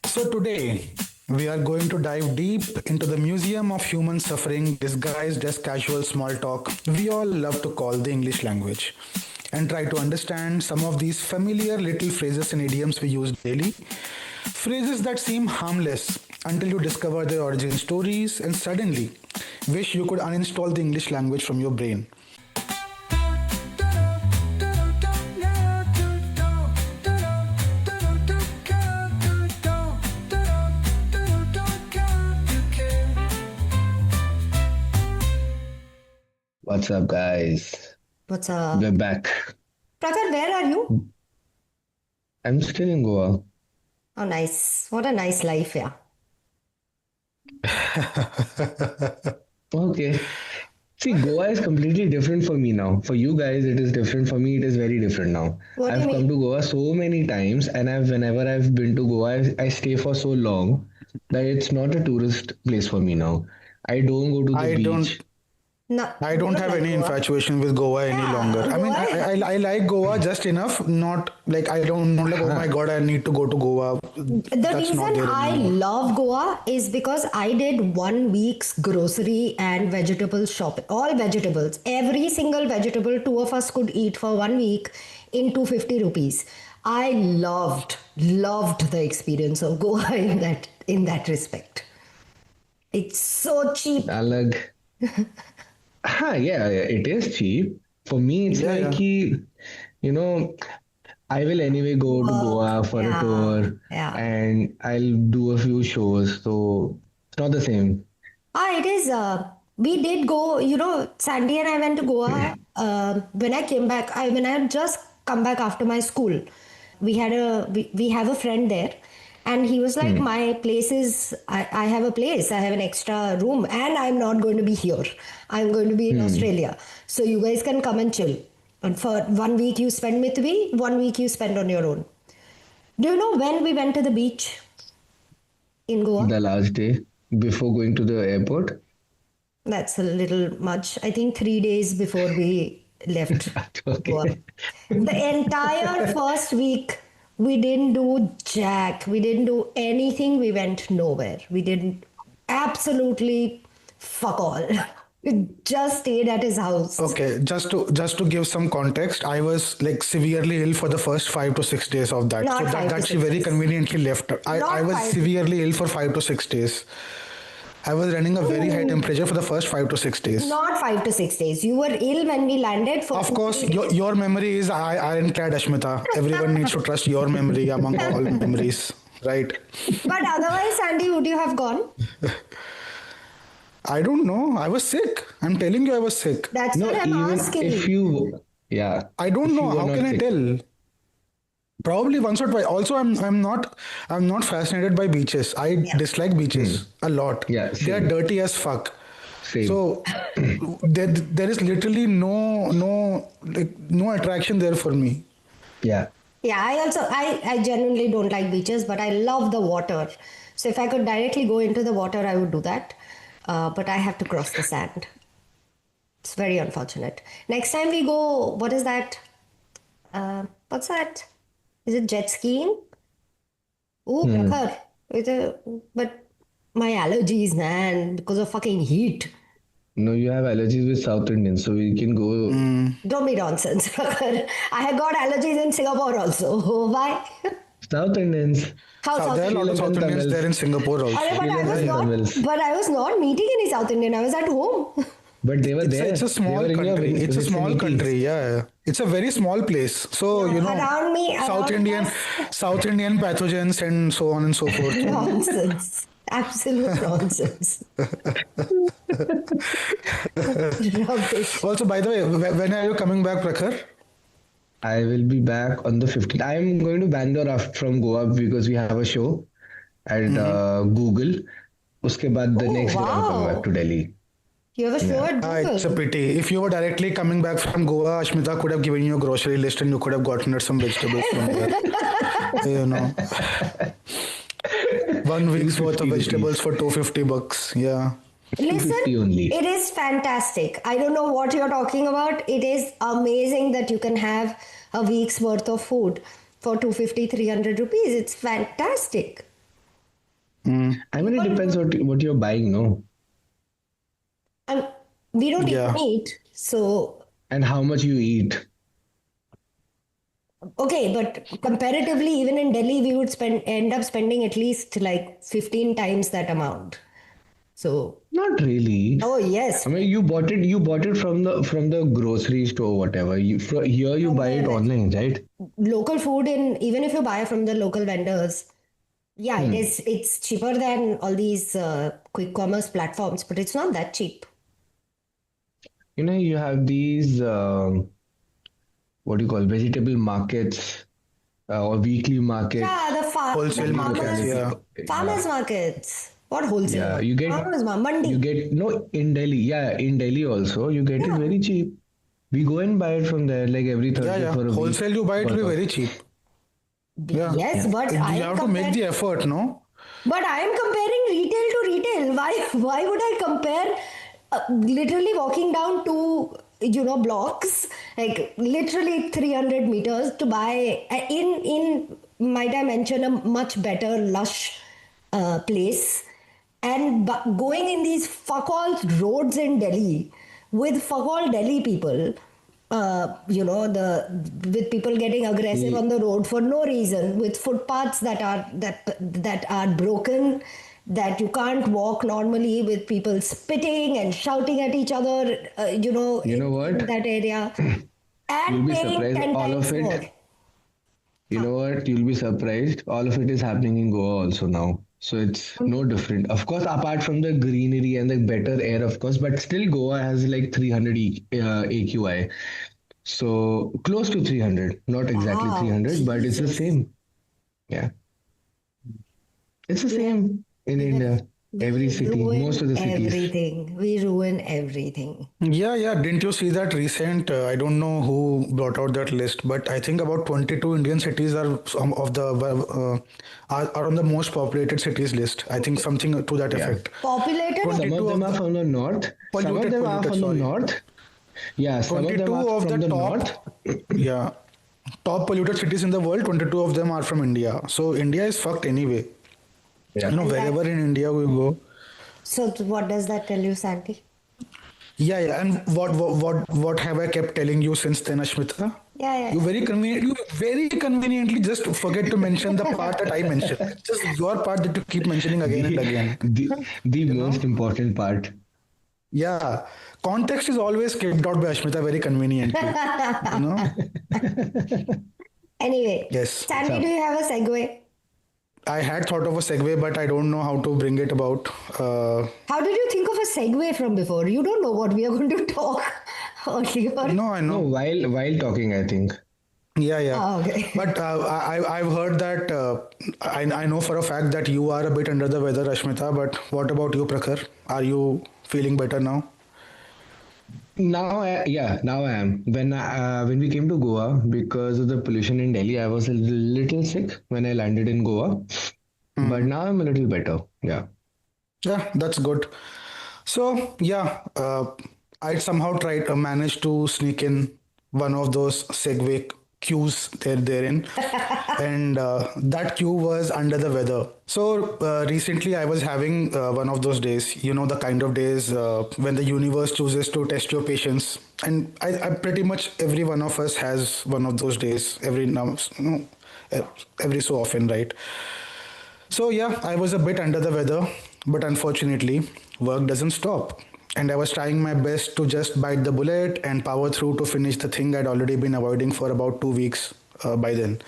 So today we are going to dive deep into the museum of human suffering disguised as casual small talk we all love to call the English language and try to understand some of these familiar little phrases and idioms we use daily. Phrases that seem harmless until you discover their origin stories and suddenly wish you could uninstall the English language from your brain. What's up, guys? What's up? We're back. Prakhar, where are you? I'm still in Goa. Oh, nice. What a nice life, yeah. Okay. See, Goa is completely different for me now. For you guys, it is different. For me, it is very different now. What do I've you come mean? to Goa so many times, and whenever I've been to Goa, I stay for so long that it's not a tourist place for me now. I don't go to the I don't beach. No, I you don't have like any Goa. infatuation with Goa any Yeah, longer. I mean, Goa. I like Goa just enough. Not like I don't not like, oh my god, I need to go to Goa. The That's not reason there I anymore. love Goa is because I did 1 week's grocery and vegetable shopping. All vegetables. Every single vegetable, two of us could eat for 1 week in 250 rupees. I loved the experience of Goa in that respect. It's so cheap. Alag. Yeah, it is cheap. For me, it's Yeah, like, yeah. you know, I will anyway go to Work. Goa for a Yeah. tour Yeah. and I'll do a few shows. So it's not the same. It is. We did go, Sandy and I went to Goa. When I came back, when I had just come back after my school, we have a friend there. And he was like, Hmm. my place is, I have a place, I have an extra room, and I'm not going to be here. I'm going to be in Hmm. Australia. So you guys can come and chill. And for 1 week you spend with me, 1 week you spend on your own. Do you know when we went to the beach in Goa? The last day before going to the airport. That's a little much. I think 3 days before we left Okay. Goa. The entire first week, we didn't do jack. We didn't do anything. We went nowhere. We didn't absolutely fuck all. We just stayed at his house. Okay, just to give some context, I was like severely ill for the first 5 to 6 days of that. So Not that 5 to 6 she very days. conveniently left. I Not was 5 to 6. severely ill for 5 to 6 days. I was running a very high Ooh, temperature for the first 5 to 6 days. not 5 to 6 days. You were ill when we landed for Of two, course, three days. your memory is ironclad, Ashmita. Everyone needs to trust your memory among all memories, right? But otherwise, Sandy, would you have gone? I don't know. I was sick. I'm telling you, I was sick. That's No, what I'm even if asking. yeah, I don't if know. you were How can not I sick. tell? Probably once or twice. Also, I'm not fascinated by beaches. I Yeah. dislike Hmm. beaches a lot. Yeah, They are same. dirty as fuck. Same. So there is literally no attraction there for me. Yeah. Yeah, I genuinely don't like beaches, but I love the water. So if I could directly go into the water, I would do that. But I have to cross the sand. It's very unfortunate. Next time we go, what is that? What's that? Is it jet skiing? Oh, Hmm. Prakhar. But my allergies, man, because of fucking heat. No, you have allergies with South Indians, so we can go. Don't be nonsense, Prakhar. I have got allergies in Singapore also. Why? South Indians, How There are South a Sri lot of Lankan South Indians there Tamils, in Singapore Arre, also. but Sri I was Lankan not. Tamils. But I was not meeting any South Indian. I was at home. But they were It's a there. They small were in your country. It's a small vicinity. country. Yeah, it's a very small place. So No, around me, South around Indian, us, South Indian pathogens and so on and so forth. nonsense. Absolute nonsense. Rubbish. Also, by the way, when are you coming back, Prakhar? I will be back on the 15th. I am going to Bangalore from Goa because we have a show at Google. उसके बाद the Oh, next day I'm coming back to wow. Delhi. You have a show Yeah. at It's a Google. pity. If you were directly coming back from Goa, Ashmita could have given you a grocery list and you could have gotten her some vegetables from there. You know, 1 week's worth of 250 vegetables rupees. for $250. Yeah. Listen, 250 only. it is fantastic. I don't know what you're talking about. It is amazing that you can have a week's worth of food for 250, 300 rupees. It's fantastic. I mean, it People depends what you're buying, no, and we don't eat Yeah. meat, so and how much you eat. okay, but comparatively, even in Delhi, we would end up spending at least like 15 times that amount. So, Not really. oh I yes, mean, you bought it from the grocery store, whatever. Here you from buy it the online, right? local food in even if you buy from the local vendors, yeah, Hmm. it's cheaper than all these quick commerce platforms, but it's not that cheap. You know, you have these what do you call vegetable markets or weekly Yeah, markets, the Wholesale weekly markets. locality. Yeah. farmers Yeah, markets. What wholesale yeah. market? Farmers You mandi. get no in Delhi. Yeah, in Delhi also you get it Yeah. very cheap. We go and buy it from there like every Yeah, Thursday yeah. for a week. Wholesale you buy it will Sort be of. very cheap. Yeah. Yes, Yeah. but I You am have to make the comparing. effort, no? But I am comparing retail to retail. Why would I compare literally walking down to blocks like literally 300 meters to buy in might I mention a much better lush place and going in these fuck all roads in Delhi with fuck all Delhi people the with people getting aggressive The on the road for no reason with footpaths that are broken that you can't walk normally with people spitting and shouting at each other you know in what? that area You'll and be paying surprised. 10 All of times more. it. You know what? You'll be surprised. All of it is happening in Goa also now. So it's no different. Of course, apart from the greenery and the better air, of course, but still Goa has like 300 AQI. So close to 300. Not exactly Wow, 300, but it's the Jesus. same. Yeah. It's the We have same in we have India. Every we city, most ruin of the cities. everything. We ruin everything. Yeah, yeah. Didn't you see that recent? I don't know who brought out that list, but I think about 22 Indian cities are some of the are on the most populated cities list. I think something to that Yeah. effect. Populated or Some of 22 them of are the from the north. Some of them are polluted, from the sorry. north. Yeah, some of them are 22 of the from the north. top, yeah, top polluted cities in the world, 22 of them are from India. So India is fucked anyway. Yeah. and that Wherever in India we go. so what does that tell you, Santi? Yeah, yeah. And what have I kept telling you since then, Ashmita? Yeah, yeah. You very conveniently just forget to mention the part that I mentioned. It's just your part that you keep mentioning again and The, again. the You most know? important part. Yeah. Context is always kept out by Ashmita very conveniently. You know? Anyway, Yes. What's Sandy, do up? you have a segue? I had thought of a segue, but I don't know how to bring it about. How did you think of a segue from before? You don't know what we are going to talk earlier. No, I No, know. while talking, I think. Yeah, yeah. Ah, okay. But I've heard that I know for a fact that you are a bit under the weather, Ashmita. But what about you, Prakhar? Are you feeling better now? Now I am. When we came to Goa, because of the pollution in Delhi, I was a little sick when I landed in Goa. But now I'm a little better. Yeah. Yeah, that's good. So yeah, I somehow tried to manage to sneak in one of those segue cues therein, and that cue was under the weather. So recently, I was having one of those days. You know, the kind of days when the universe chooses to test your patience, and I pretty much every one of us has one of those days every now, eh, every so often, right? So, yeah, I was a bit under the weather, but unfortunately, work doesn't stop. And I was trying my best to just bite the bullet and power through to finish the thing I'd already been avoiding for about 2 weeks by then.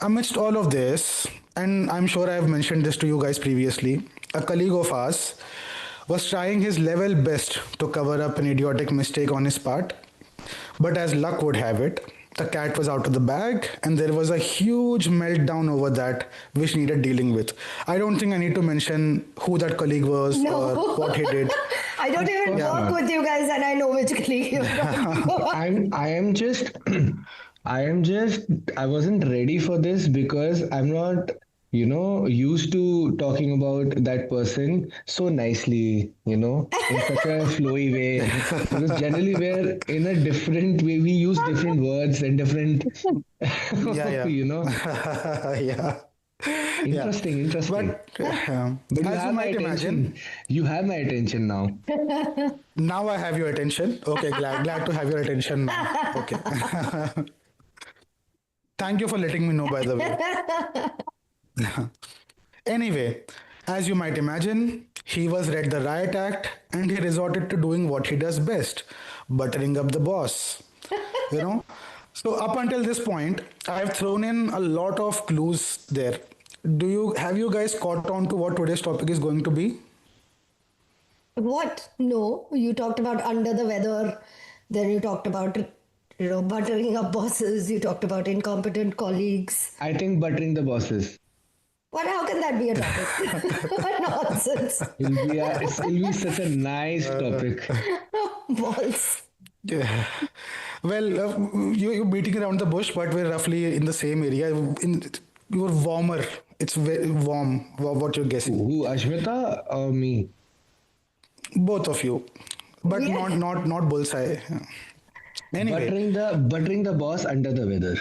Amidst all of this, and I'm sure I've mentioned this to you guys previously, a colleague of ours was trying his level best to cover up an idiotic mistake on his part. But as luck would have it, the cat was out of the bag, and there was a huge meltdown over that, which needed dealing with. I don't think I need to mention who that colleague was or No. what he did. I don't Of even course Yeah. work not. with you guys and I know which colleague you're talking about. I am just I wasn't ready for this because I'm not, used to talking about that person so nicely, in such a flowy way. Because generally we're in a different way. We use different words and different Yeah, you know. yeah. Yeah. Yeah. Interesting, interesting. But But you as you have my might attention. imagine, You have my attention now. now I have your attention. Okay, glad to have your attention now. Okay. Thank you for letting me know, by the way. Anyway, as you might imagine, he was read the riot act and he resorted to doing what he does best, buttering up the boss. You know? So up until this point, I've thrown in a lot of clues there. Do you have you guys caught on to what today's topic is going to be? What? No, you talked about under the weather, then you talked about, buttering up bosses, you talked about incompetent colleagues. I think buttering the bosses. What? How can that be a topic? What nonsense. It'll be such a nice topic. Balls. Yeah. Well, you're beating around the bush, but we're roughly in the same area. You're warmer. It's very warm. What you're guessing? Who, Ashmita or me? Both of you, but Yeah. not bullseye. Anyway, Buttering the boss under the weather.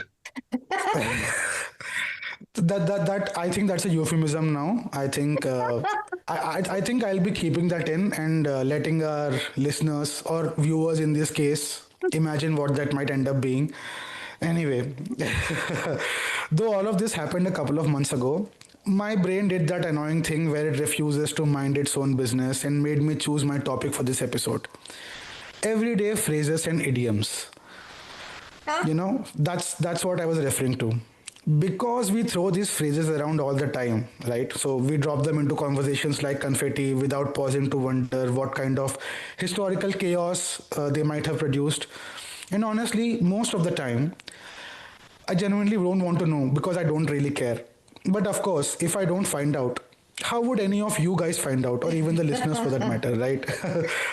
that I think that's a euphemism now. I think I think I'll be keeping that in and letting our listeners or viewers in this case imagine what that might end up being. Anyway, though all of this happened a couple of months ago, my brain did that annoying thing where it refuses to mind its own business and made me choose my topic for this episode. Everyday phrases and idioms. Huh? That's what I was referring to, because we throw these phrases around all the time, right? So we drop them into conversations like confetti without pausing to wonder what kind of historical chaos they might have produced. And honestly, most of the time I genuinely don't want to know because I don't really care. But of course, if I don't find out, how would any of you guys find out, or even the listeners for that matter, right?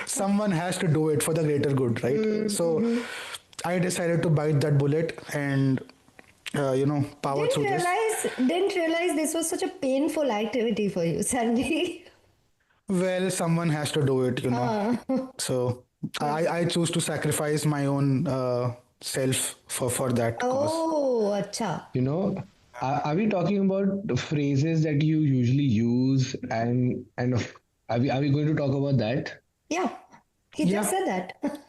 Someone has to do it for the greater good, right? So I decided to bite that bullet and, power Didn't through this. didn't realize this was such a painful activity for you, Sandy. Well, someone has to do it. So I choose to sacrifice my own self for that cause. Oh, acha. Are we talking about the phrases that you usually use are we going to talk about that? Yeah, he just Yeah. said that.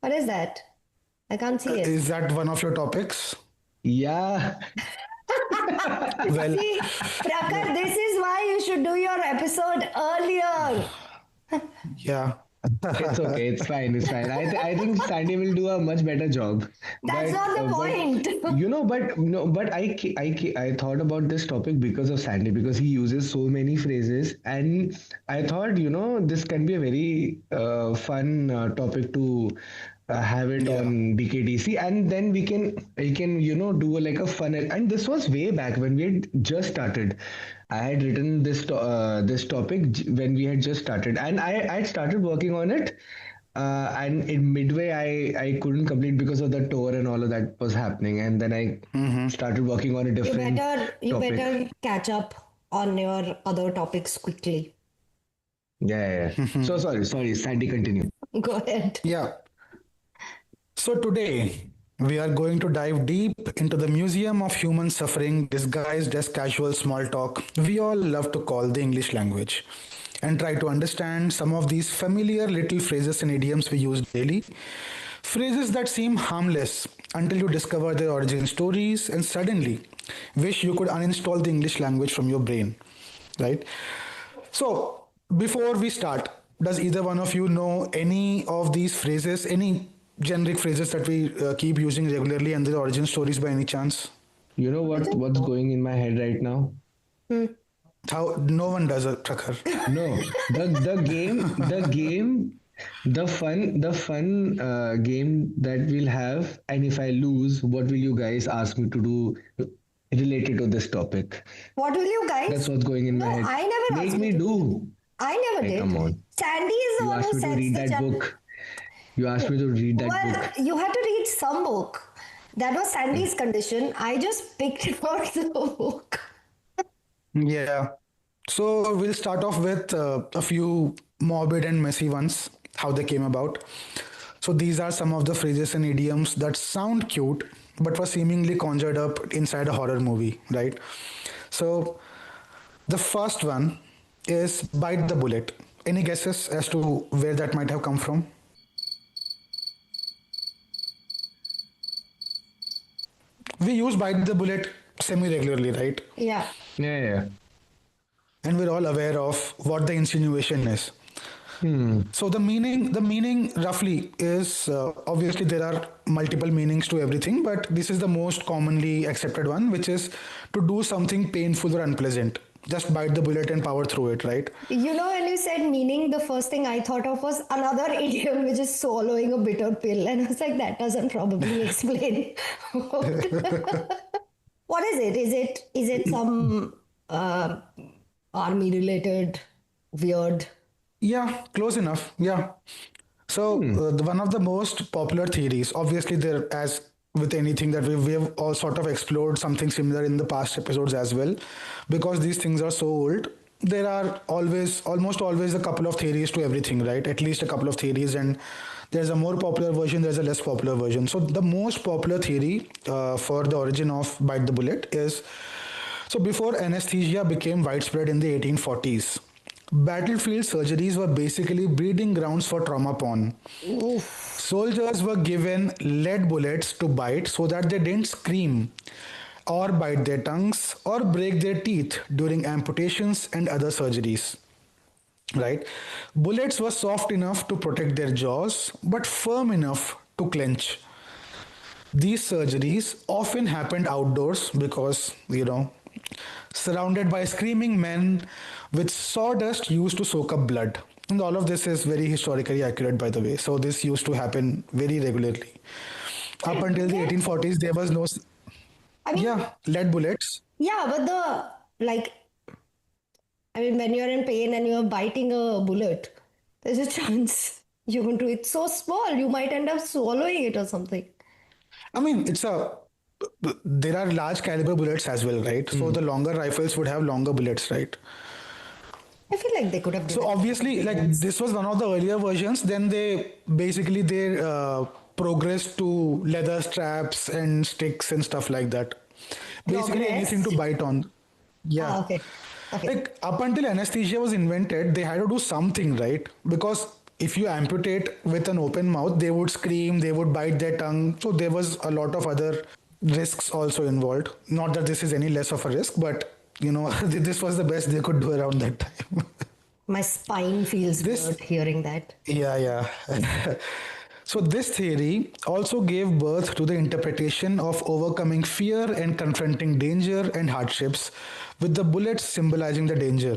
What is that? I can't see it. Is that one of your topics? Yeah. Well, See, Prakar, this is why you should do your episode earlier. yeah. It's okay. It's fine. It's fine. I think Sandy will do a much better job. That's not the point. But no, but I thought about this topic because of Sandy, because he uses so many phrases, and I thought this can be a very fun topic to have it Yeah. on DKDC, and then we can do like a fun, and this was way back when we had just started. I had written this topic when we had just started, and I had started working on it. And in midway, I couldn't complete because of the tour and all of that was happening, and then I started working on a You different you topic. better catch up on your other topics quickly. Yeah. So sorry, Sandy, continue. Go ahead. Yeah. So today we are going to dive deep into the museum of human suffering disguised as casual small talk we all love to call the English language, and try to understand some of these familiar little phrases and idioms we use daily. Phrases that seem harmless until you discover their origin stories and suddenly wish you could uninstall the English language from your brain, right? So, before we start, does either one of you know any of these phrases, any generic phrases that we keep using regularly and their origin stories by any chance? You know what's going in my head right now? How no one does it, Prakhar. No, the fun game that we'll have, and if I lose, what will you guys ask me to do related to this topic? What will you guys? That's what's going in my No, head. I never Make asked me you to do. I never Hey, did. come on. Sandy is the You one asked who me to sets read the that channel. book. You asked me to read that Well, book. you had to read some book. That was Sandy's condition. I just picked out the book. Yeah. So we'll start off with a few morbid and messy ones, how they came about. So these are some of the phrases and idioms that sound cute but was seemingly conjured up inside a horror movie, right? So the first one is bite the bullet. Any guesses as to where that might have come from? We use bite the bullet semi regularly, right? Yeah. Yeah, yeah. And we're all aware of what the insinuation is. So the meaning roughly is obviously there are multiple meanings to everything, but this is the most commonly accepted one, which is to do something painful or unpleasant. Just bite the bullet and power through it, right? You know, when you said meaning, the first thing I thought of was another idiom, which is swallowing a bitter pill. And I was like, that doesn't probably explain. What is it? Is it some army related weird? Yeah, close enough. Yeah. So one of the most popular theories, obviously, there as with anything that we have all sort of explored something similar in the past episodes as well, because these things are so old. There are almost always a couple of theories to everything, right? At least a couple of theories, and there's a more popular version, there's a less popular version. So the most popular theory for the origin of bite the bullet is so before anesthesia became widespread in the 1840s. Battlefield surgeries were basically breeding grounds for trauma porn. Soldiers were given lead bullets to bite so that they didn't scream or bite their tongues or break their teeth during amputations and other surgeries. Right? Bullets were soft enough to protect their jaws but firm enough to clench. These surgeries often happened outdoors because, surrounded by screaming men with sawdust used to soak up blood. And all of this is very historically accurate, by the way. So this used to happen very regularly. Up until the 1840s, there was no, I mean, yeah, lead bullets. yeah, but when you're in pain and you're biting a bullet, there's a chance you're going to, it's so small, you might end up swallowing it or something. I mean, there are large caliber bullets as well, right? So the longer rifles would have longer bullets, right? I feel like they could have So given. obviously, like this was one of the earlier versions. Then they progressed to leather straps and sticks and stuff like that. Basically anything to Progressed? bite on. Yeah. Okay. Okay. Like up until anesthesia was invented, they had to do something, right? Because if you amputate with an open mouth, they would scream, they would bite their tongue. So there was a lot of other risks also involved. Not that this is any less of a risk, but this was the best they could do around that time. My spine feels This, weird hearing that. yeah, yeah. So this theory also gave birth to the interpretation of overcoming fear and confronting danger and hardships, with the bullets symbolizing the danger.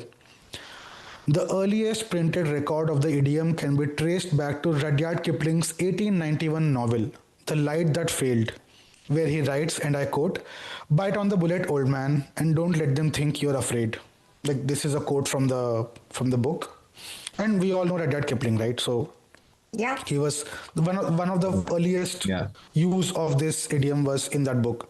The earliest printed record of the idiom can be traced back to Rudyard Kipling's 1891 novel, The Light That Failed, where he writes, and I quote, "Bite on the bullet, old man, and don't let them think you're afraid." Like this is a quote from the book, and we all know Rudyard Kipling, right? So Yeah. he was one of the earliest Yeah. use of this idiom was in that book.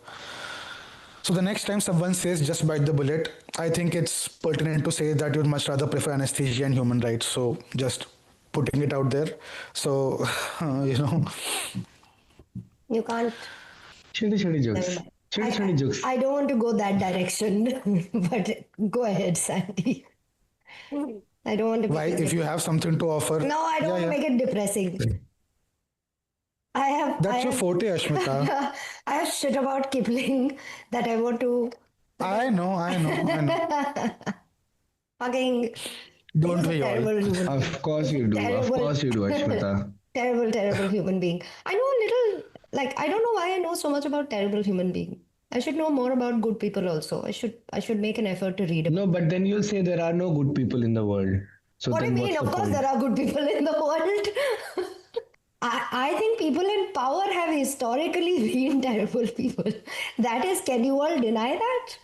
So the next time someone says just bite the bullet, I think it's pertinent to say that you'd much rather prefer anesthesia and human rights. So just putting it out there. So You can't. Chitty Never jokes. mind. Chitty jokes. I don't want to go that direction, but go ahead, Sandy. I don't want to. why, if you have something to offer, No, I don't yeah, want to yeah, make it depressing. I have. I that's your have. forte, Ashmita. I have shit about Kipling that I want to I know, I know, I know. fucking. Don't He's a we all? terrible human. Of course you do. Of Terrible. course you do, Ashmita. Terrible human being. I know a little. I don't know why I know so much about terrible human being. I should know more about good people also. I should make an effort to read about. No, but then you'll say there are no good people in the world. So What do you then mean? what's Of the course, point? there are good people in the world. I think people in power have historically been terrible people. That is, can you all deny that?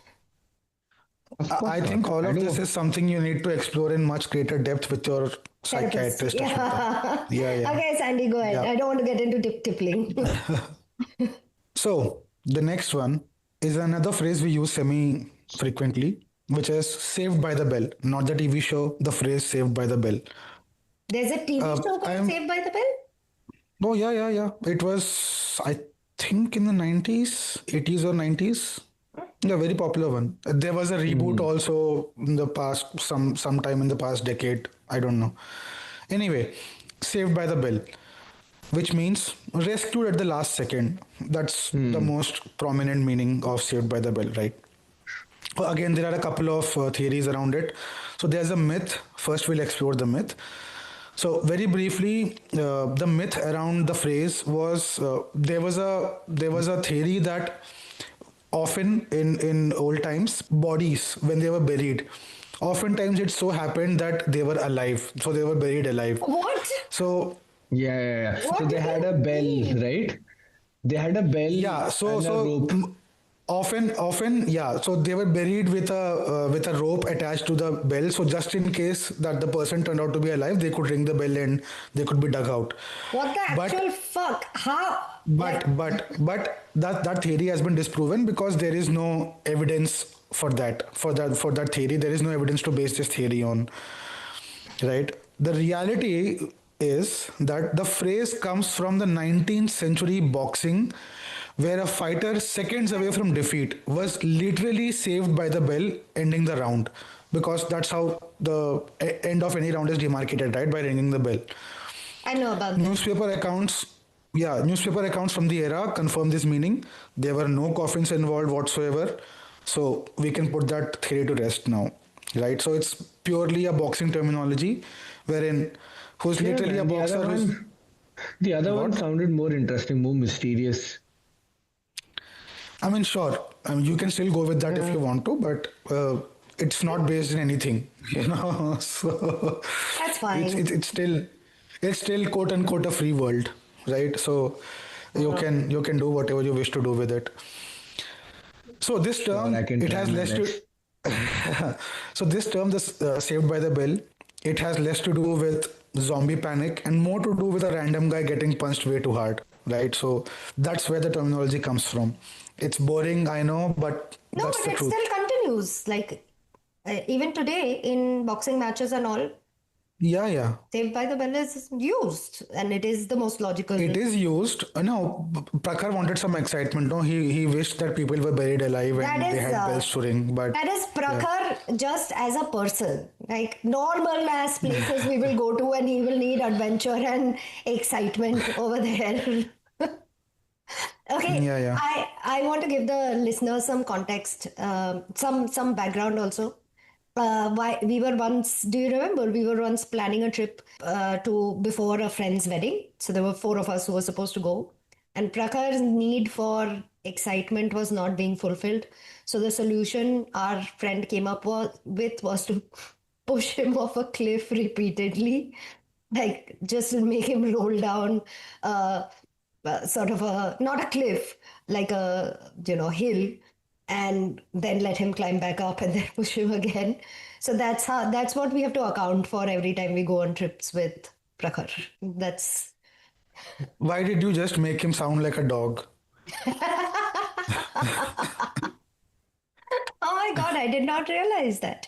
Of I course I not. think all I of know. this is something you need to explore in much greater depth with your Therapist. psychiatrist, Ashmita. Yeah. Yeah, yeah. Okay, Sandy, go ahead. Yeah. I don't want to get into tippling. So the next one is another phrase we use semi frequently, which is saved by the bell, not the TV show, the phrase saved by the bell. There's a TV show called I'm Saved by the Bell? Oh, yeah, yeah, yeah. It was, I think in the 90s, 80s or 90s. Yeah, very popular one. There was a reboot also in the past, sometime in the past decade. I don't know. Anyway, Saved by the Bell, which means rescued at the last second. That's the most prominent meaning of Saved by the Bell, right? Again, there are a couple of theories around it. So there's a myth. First, we'll explore the myth. So very briefly, the myth around the phrase was there was a theory that often in old times, bodies when they were buried, oftentimes it so happened that they were alive, so they were buried alive. What? So Yeah. So What they do had a you bell, mean? right? They had a bell yeah, so and a so rope. often yeah, so they were buried with a rope attached to the bell, so just in case that the person turned out to be alive, they could ring the bell and they could be dug out. What the But actual fuck? How? Like, but that theory has been disproven because there is no evidence for that theory. There is no evidence to base this theory on, right? The reality is that the phrase comes from the 19th century boxing, where a fighter seconds away from defeat was literally saved by the bell ending the round, because that's how the end of any round is demarcated, right? By ringing the bell. I know about this. Newspaper accounts, yeah, newspaper accounts from the era confirm this meaning. There were no coffins involved whatsoever. So we can put that theory to rest now, right? So it's purely a boxing terminology, wherein who's Yeah, literally a man. boxer who's The other one what? sounded more interesting, more mysterious. I mean, sure. I mean, you can still go with that if Yeah. you want to, but it's not based in anything, you know. So That's it's fine. it's it's still it's still quote unquote a free world, right? So you can do whatever you wish to do with it. So this Sure, I term, can it try has my less to. best. So this term, this Saved by the Bell, it has less to do with zombie panic and more to do with a random guy getting punched way too hard, right? So that's where the terminology comes from. It's boring, I know, but No, that's but the it truth. still continues. Like, even today in boxing matches and all, Yeah, yeah. Saved by the Bell is used, and it is the most It logical. is used. No, Prakhar wanted some excitement. No, he wished that people were buried alive That and they is had bells to ring. But that is yeah, Prakhar just as a person. Like normal ass places we will go to, and he will need adventure and excitement over there. Okay, yeah, yeah. I want to give the listeners some context, some background also. Why we were once? Do you remember we were once planning a trip to before a friend's wedding? So there were four of us who were supposed to go, and Prakar's need for excitement was not being fulfilled. So the solution our friend came up with was to push him off a cliff repeatedly, like just make him roll down. Sort of a not a cliff, like a hill, and then let him climb back up and then push him again. So that's what we have to account for every time we go on trips with Prakhar. That's Why did you just make him sound like a dog? oh my god, I did not realize that.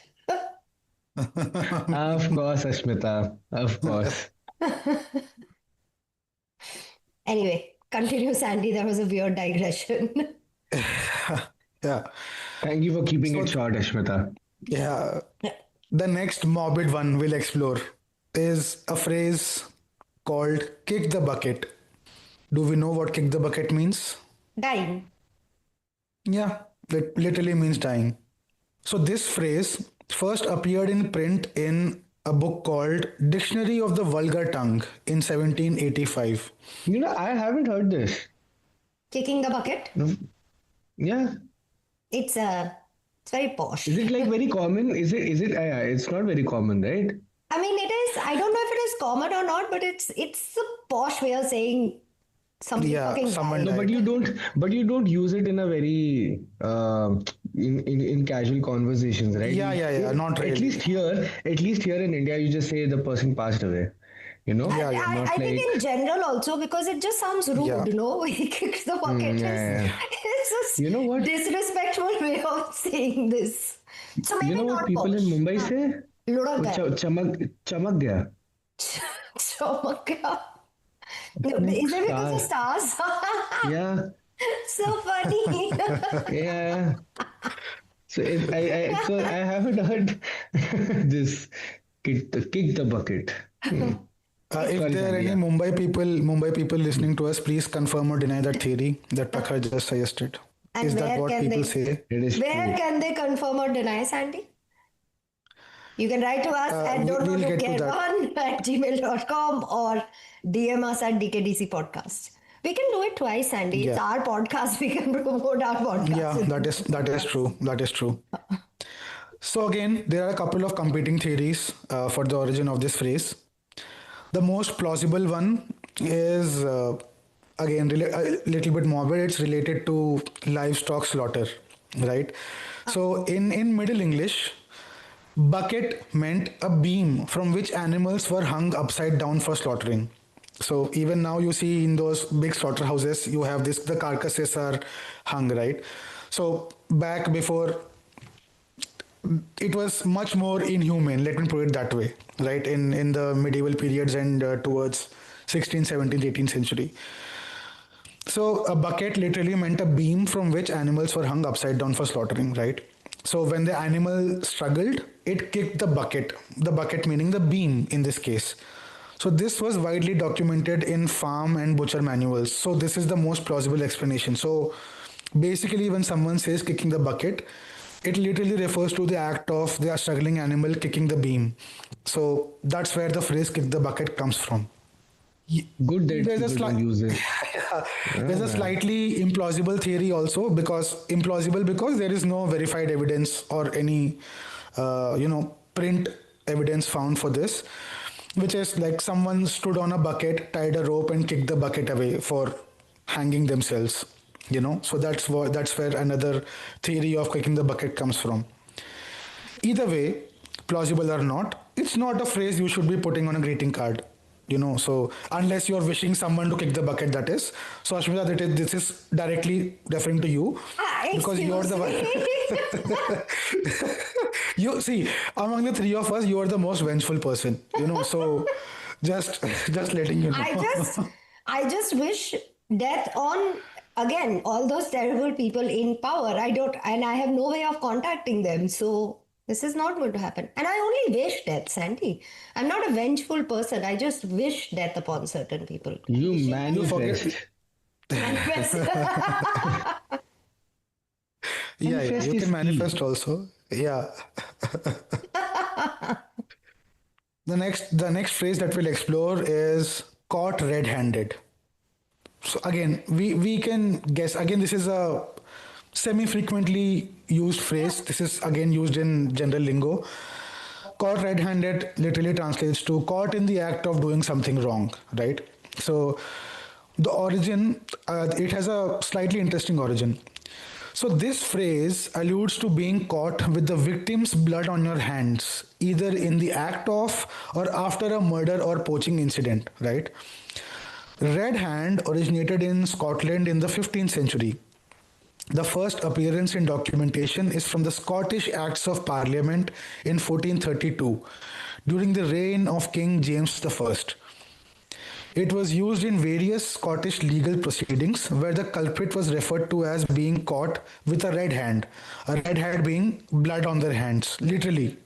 Of course, Ashmita. Of course. Anyway, continue, Sandy. That was a weird digression. Yeah. Thank you for keeping it So short, Ashmita. yeah, the next morbid one we'll explore is a phrase called "kick the bucket." Do we know what "kick the bucket" means? Dying. Yeah, it literally means dying. So this phrase first appeared in print in a book called Dictionary of the Vulgar Tongue in 1785. I haven't heard this. Kicking the bucket. No. Yeah. It's very posh. Is it like very common? Is it? Yeah, it's not very common, right? I mean, it is. I don't know if it is common or not, but it's a posh way of saying somebody Yeah, fucking someone died. No, but died. you don't use it in a very in casual conversations, right? Yeah, yeah, yeah, not At really. least here in India, you just say the person passed away. Yeah, yeah, Not I think like in general also because it just sounds yeah. rude, no? He kicks the bucket. yeah, yeah. It's You know a what? disrespectful way of saying this. So You maybe know what not people in posh. Mumbai say? Ludak वो guy. चमक गया. So, is it because of Stars. stars? Yeah. So funny. Yeah. So I haven't heard this kick the bucket. Hmm. If Sorry, there are Sandy. any Yeah. Mumbai people listening to us, please confirm or deny that theory that Prakhar just suggested. Is And that what people say? It is where true. can they confirm or deny, Sandy? You can write to us at don't know We'll to get to care that. one at gmail.com or DM us at DKDC podcast. We can do it twice, Sandy. It's Yeah, our podcast. We can promote our yeah, podcast. that is true. That is true. So again, there are a couple of competing theories for the origin of this phrase. The most plausible one is again a little bit morbid. It's related to livestock slaughter, right? So in Middle English, bucket meant a beam from which animals were hung upside down for slaughtering. So even now you see in those big slaughterhouses, you have this, the carcasses are hung, right? So back before, it was much more inhumane, let me put it that way, right? In the medieval periods and towards 16th, 17th, 18th century. So a bucket literally meant a beam from which animals were hung upside down for slaughtering, right? So when the animal struggled, it kicked the bucket meaning the beam in this case. So this was widely documented in farm and butcher manuals. So this is the most plausible explanation. So basically when someone says kicking the bucket, it literally refers to the act of the struggling animal kicking the beam. So that's where the phrase kick the bucket comes from. Good that There's a people don't slight use it. there's a slightly implausible theory also, because implausible because there is no verified evidence or any print evidence found for this, which is like someone stood on a bucket, tied a rope and kicked the bucket away for hanging themselves, so that's where another theory of kicking the bucket comes from. Either way, plausible or not, it's not a phrase you should be putting on a greeting card. So unless you're wishing someone to kick the bucket, that is. So Ashmita, this is directly referring to you, because you're Excuse the one. me. You see, among the three of us, you are the most vengeful person. So just just letting you I know. just I just wish death on again all those terrible people in power. I have no way of contacting them. So this is not going to happen. And I only wish death, Sandy. I'm not a vengeful person. I just wish death upon certain people. You You forget. manifest. Manifest. Yeah, Manifest you can is key. manifest also. Yeah. The next phrase that we'll explore is caught red-handed. So again, we can guess. Again, this is a semi-frequently used phrase. This is again used in general lingo. Caught red-handed literally translates to caught in the act of doing something wrong, right? So the origin, it has a slightly interesting origin. So this phrase alludes to being caught with the victim's blood on your hands, either in the act of or after a murder or poaching incident, right? Red Hand originated in Scotland in the 15th century. The first appearance in documentation is from the Scottish Acts of Parliament in 1432 during the reign of King James I. It was used in various Scottish legal proceedings where the culprit was referred to as being caught with a red hand being blood on their hands, literally.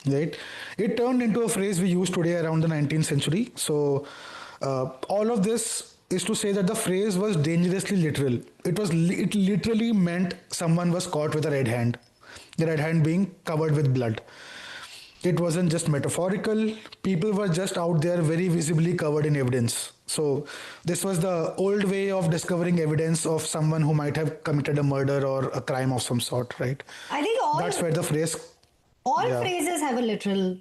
Right? It turned into a phrase we use today around the 19th century. So, all of this is to say that the phrase was dangerously literal. It literally meant someone was caught with a red hand, the red hand being covered with blood. It wasn't just metaphorical. People were just out there very visibly covered in evidence. So this was the old way of discovering evidence of someone who might have committed a murder or a crime of some sort, right? I think That's where the phrase, all yeah. phrases have a literal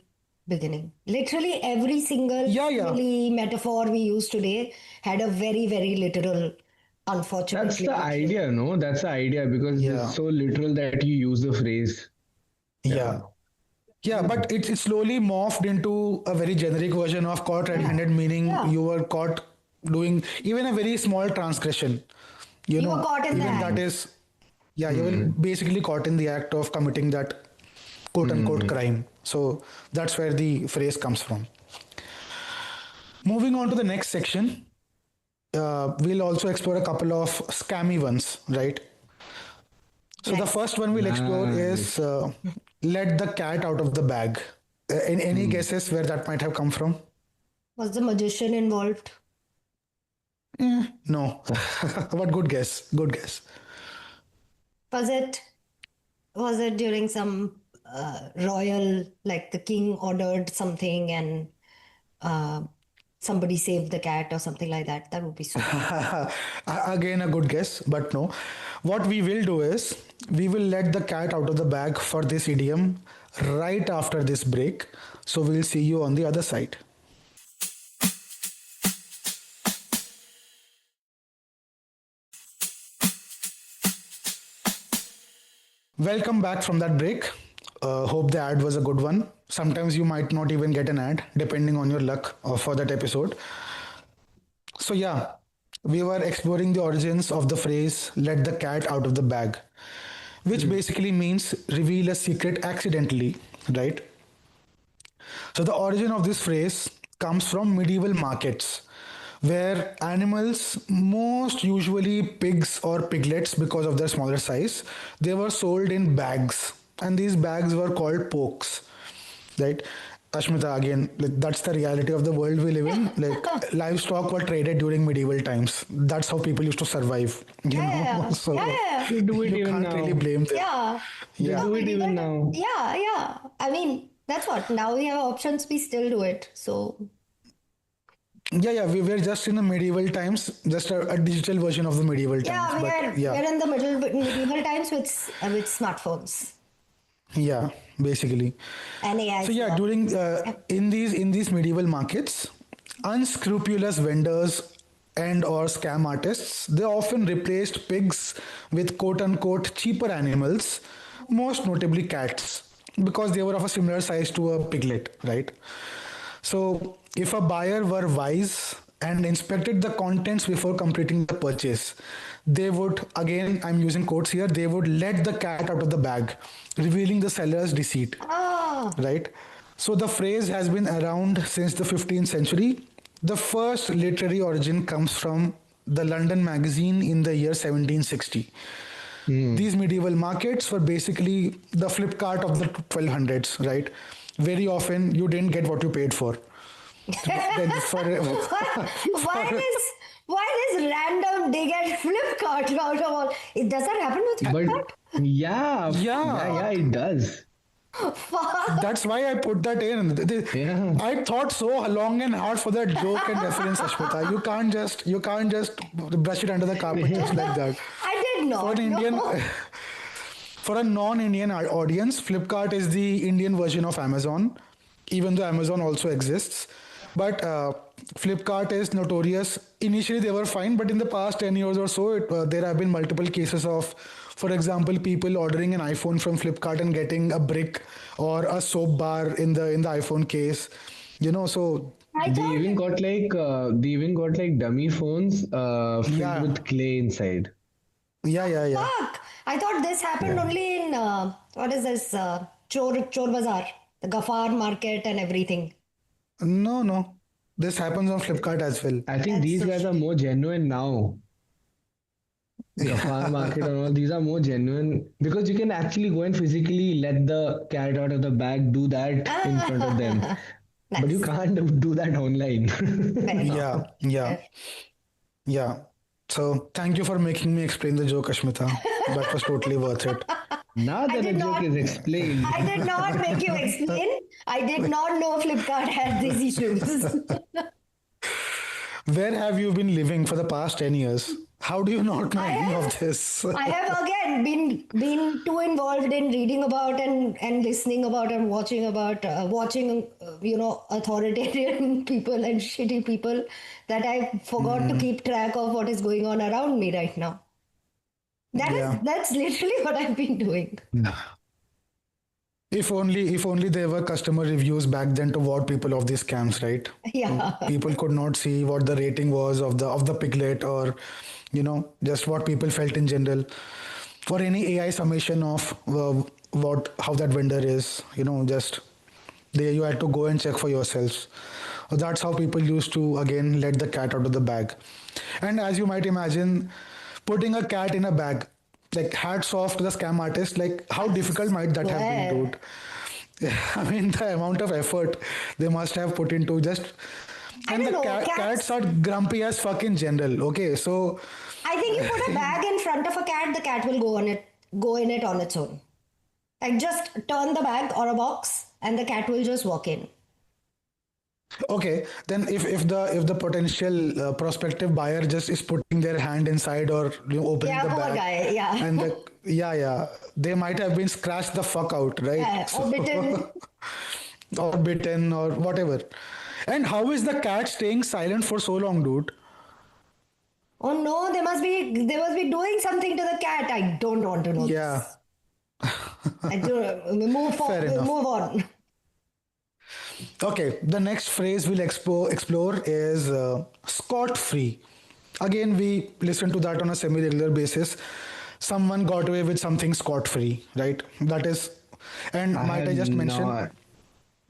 beginning. Literally every single Yeah, yeah. simile metaphor we use today had a very, very literal, That's unfortunately. the idea, no? That's the idea because it's Yeah. so literal that you use the phrase. Yeah. Yeah. Yeah, but it slowly morphed into a very generic version of caught red-handed, meaning Yeah. you were caught doing even a very small transgression. You were caught in the Even that act. is, yeah, you were basically caught in the act of committing that quote-unquote crime. So that's where the phrase comes from. Moving on to the next section, We'll also explore a couple of scammy ones, right? So the Nice. first one we'll explore is Nice. let the cat out of the bag. Any Hmm. guesses where that might have come from? Was the magician involved? No, but good guess. Good guess. Was it was it during some royal, like the king ordered something and uh, somebody saved the cat or something like that? That would be so cool. Again, a good guess, but no. What we will do is we will let the cat out of the bag for this idiom right after this break. So we'll see you on the other side. Welcome back from that break. Hope the ad was a good one. Sometimes you might not even get an ad, depending on your luck for that episode. So, yeah, we were exploring the origins of the phrase let the cat out of the bag, which basically means reveal a secret accidentally, right? So, the origin of this phrase comes from medieval markets where animals, most usually pigs or piglets because of their smaller size, they were sold in bags, and these bags were called pokes, right? Ashmita, again, like that's the reality of the world we live in. Like livestock were traded during medieval times. That's how people used to survive, you Yeah, know. yeah, yeah, So yeah, They do it you even can't really now. blame them. yeah. They Yeah. No, do it medieval. even now. Yeah, yeah. I mean, that's what. Now we have options. We still do it. So Yeah, we were just in the medieval times, just a digital version of the medieval times. yeah, we But are yeah, we're in the medieval times with smartphones yeah, basically. and So AIs yeah, now. during Yeah. in these medieval markets, unscrupulous vendors and or scam artists they often replaced pigs with quote unquote cheaper animals, most notably cats, because they were of a similar size to a piglet, right? So if a buyer were wise and inspected the contents before completing the purchase, they would, again, I'm using quotes here, they would let the cat out of the bag, revealing the seller's deceit, Ah, right? So the phrase has been around since the 15th century. The first literary origin comes from the London magazine in the year 1760. Hmm. These medieval markets were basically the Flipkart of the 1200s, right? Very often you didn't get what you paid for. Then for, why for this random dig at Flipkart out of all? It does that happen with But Flipkart? yeah, yeah, it does. Fuck. that's why I put that in. Yeah. I thought so long and hard for that joke and reference, Ashmita. You can't just brush it under the carpet just like that. I did For an not Indian, know. for a non-Indian audience, Flipkart is the Indian version of Amazon, even though Amazon also exists. But Flipkart is notorious. Initially, they were fine, but in the past 10 years or so, there have been multiple cases of, for example, people ordering an iPhone from Flipkart and getting a brick or a soap bar in the iPhone case. So I They thought, even got like dummy phones filled yeah, with clay inside. yeah. fuck. I thought this happened Yeah. only in what is this Chor Bazaar, the Gafar market and everything. No. This happens on Flipkart as well. I think That's these so guys are shitty. more genuine now. Gafar market and all these are more genuine because you can actually go and physically let the cat out of the bag, do that in front of them. But you Nice. can't do that online. Fair enough. Yeah, yeah. Fair. Yeah. So thank you for making me explain the joke, Ashmita. That was totally worth it. Now I that the did joke not. is explained. I did not make you explain. I did not know Flipkart had these issues. Where have you been living for the past 10 years? How do you not know I any have. of this? I have again been too involved in reading about and listening about and watching about authoritarian people and shitty people that I forgot to keep track of what is going on around me right now. Yeah. That's literally what I've been doing. If only there were customer reviews back then to ward people of these scams, right? Yeah. People could not see what the rating was of the piglet or just what people felt in general. For any AI summation of what how that vendor is, just there you had to go and check for yourselves. That's how people used to again let the cat out of the bag. And as you might imagine, putting a cat in a bag, like hats off to the scam artist, like how difficult might that have been, Swear. dude? I mean, the amount of effort they must have put into just. I And don't the know, cats cats. are grumpy as fuck in general. Okay, so I think you put a bag in front of a cat, the cat will go in it on its own. Like just turn the bag or a box, and the cat will just walk in. okay, then if the potential prospective buyer just is putting their hand inside or opening Yeah, the poor bag, guy. Yeah. and they might have been scratched the fuck out, right? Yeah, So or bitten. or bitten or whatever. And how is the cat staying silent for so long, dude? Oh no, they must be doing something to the cat. I don't want to know Yeah, this. I do fair we'll enough. move on. Okay, the next phrase we'll explore is scot free. Again, we listen to that on a semi regular basis. Someone got away with something scot free, right? That is, and I might have I just mention? not,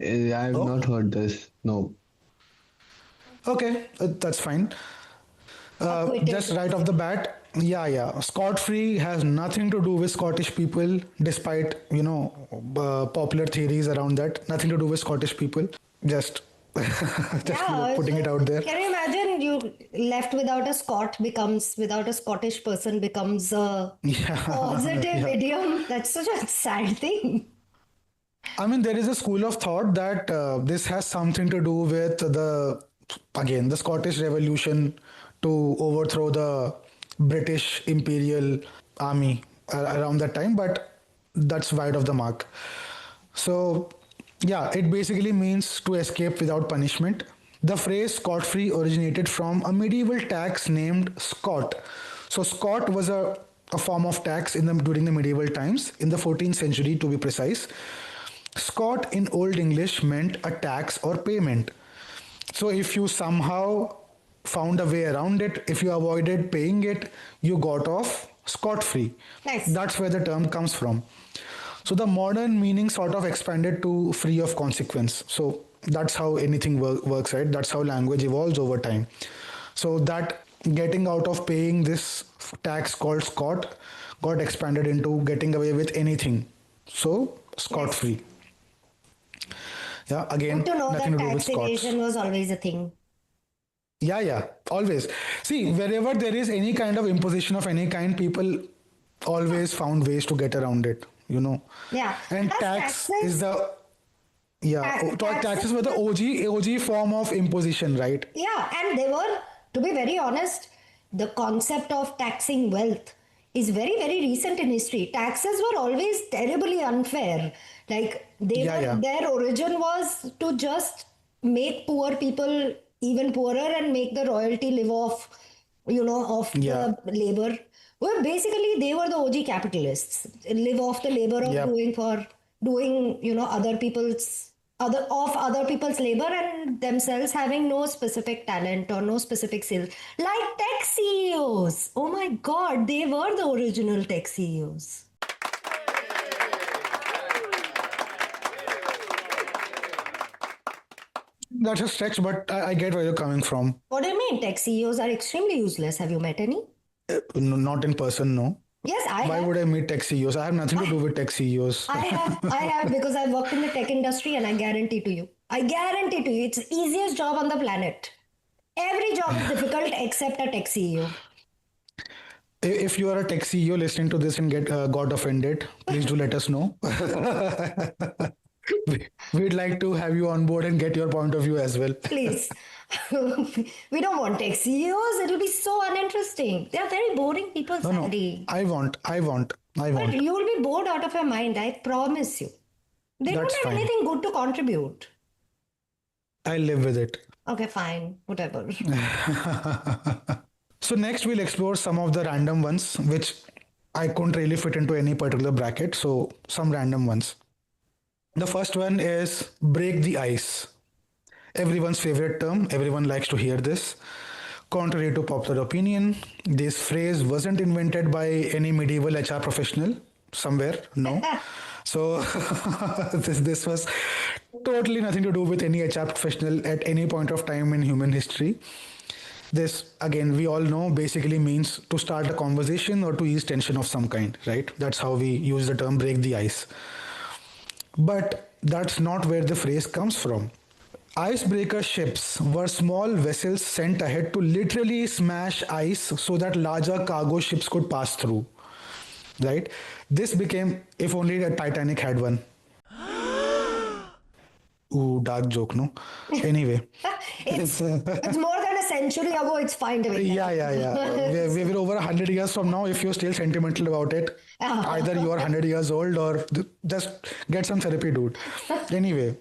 I have Oh, not heard this. No. okay, that's fine. Just Acquitted. right off the bat, yeah. Scot free has nothing to do with Scottish people, despite popular theories around that. Nothing to do with Scottish people. Just, just Yeah, putting it out there. can you imagine you left without a Scottish person becomes a Yeah, positive yeah. idiom? That's such a sad thing. I mean, there is a school of thought that this has something to do with again, the Scottish Revolution to overthrow the British Imperial Army around that time, but that's wide of the mark. So, yeah, it basically means to escape without punishment. The phrase scot free originated from a medieval tax named scot. So, scot was a form of tax during the medieval times, in the 14th century to be precise. Scot in Old English meant a tax or payment. So if you somehow found a way around it, if you avoided paying it, you got off scot free. Nice. That's where the term comes from. So the modern meaning sort of expanded to free of consequence. So that's how anything works, right? That's how language evolves over time. So that getting out of paying this tax called scot got expanded into getting away with anything. So scot Nice. free. Yeah, Good again, to know nothing that to do with tax Scots. evasion was always a thing. Yeah, always. See, wherever there is any kind of imposition of any kind, people always found ways to get around it. Yeah. And Plus tax is taxes, taxes were the taxes. OG form of imposition, right? Yeah, and they were, to be very honest, the concept of taxing wealth is very, very recent in history. Taxes were always terribly unfair. Like Yeah. their origin was to just make poor people even poorer and make the royalty live off, of Yeah. the labor. Well, basically, they were the OG capitalists, live off the labor of Yep. doing, other people's labor and themselves having no specific talent or no specific skills. Like tech CEOs. Oh my God, they were the original tech CEOs. That's a stretch, but I get where you're coming from. What do you mean? Tech CEOs are extremely useless. Have you met any? Not in person, no. Yes, I Why have. would I meet tech CEOs? I have nothing to do with tech CEOs. I have because I've worked in the tech industry and I guarantee to you, it's the easiest job on the planet. Every job is difficult except a tech CEO. If you are a tech CEO listening to this and got offended, please do let us know. We'd like to have you on board and get your point of view as well. Please. We don't want tech CEOs. It'll be so uninteresting. They are very boring people, No, Sandy. I But want. you will be bored out of your mind, I promise you. They don't That's have fine. anything good to contribute. I live with it. Okay, fine, whatever. So next we'll explore some of the random ones, which I couldn't really fit into any particular bracket. So some random ones. The first one is break the ice. Everyone's favorite term. Everyone likes to hear this. Contrary to popular opinion, this phrase wasn't invented by any medieval HR professional somewhere. No. So this was totally nothing to do with any HR professional at any point of time in human history. This, again, we all know basically means to start a conversation or to ease tension of some kind, right? That's how we use the term break the ice. But that's not where the phrase comes from. Icebreaker ships were small vessels sent ahead to literally smash ice so that larger cargo ships could pass through. Right? This became, if only the Titanic had one. Ooh, dark joke, no? Anyway. It's more than a century ago. It's fine to be. Yeah. We're over 100 years from now. If you're still sentimental about it, either you are 100 years old or just get some therapy, dude. Anyway.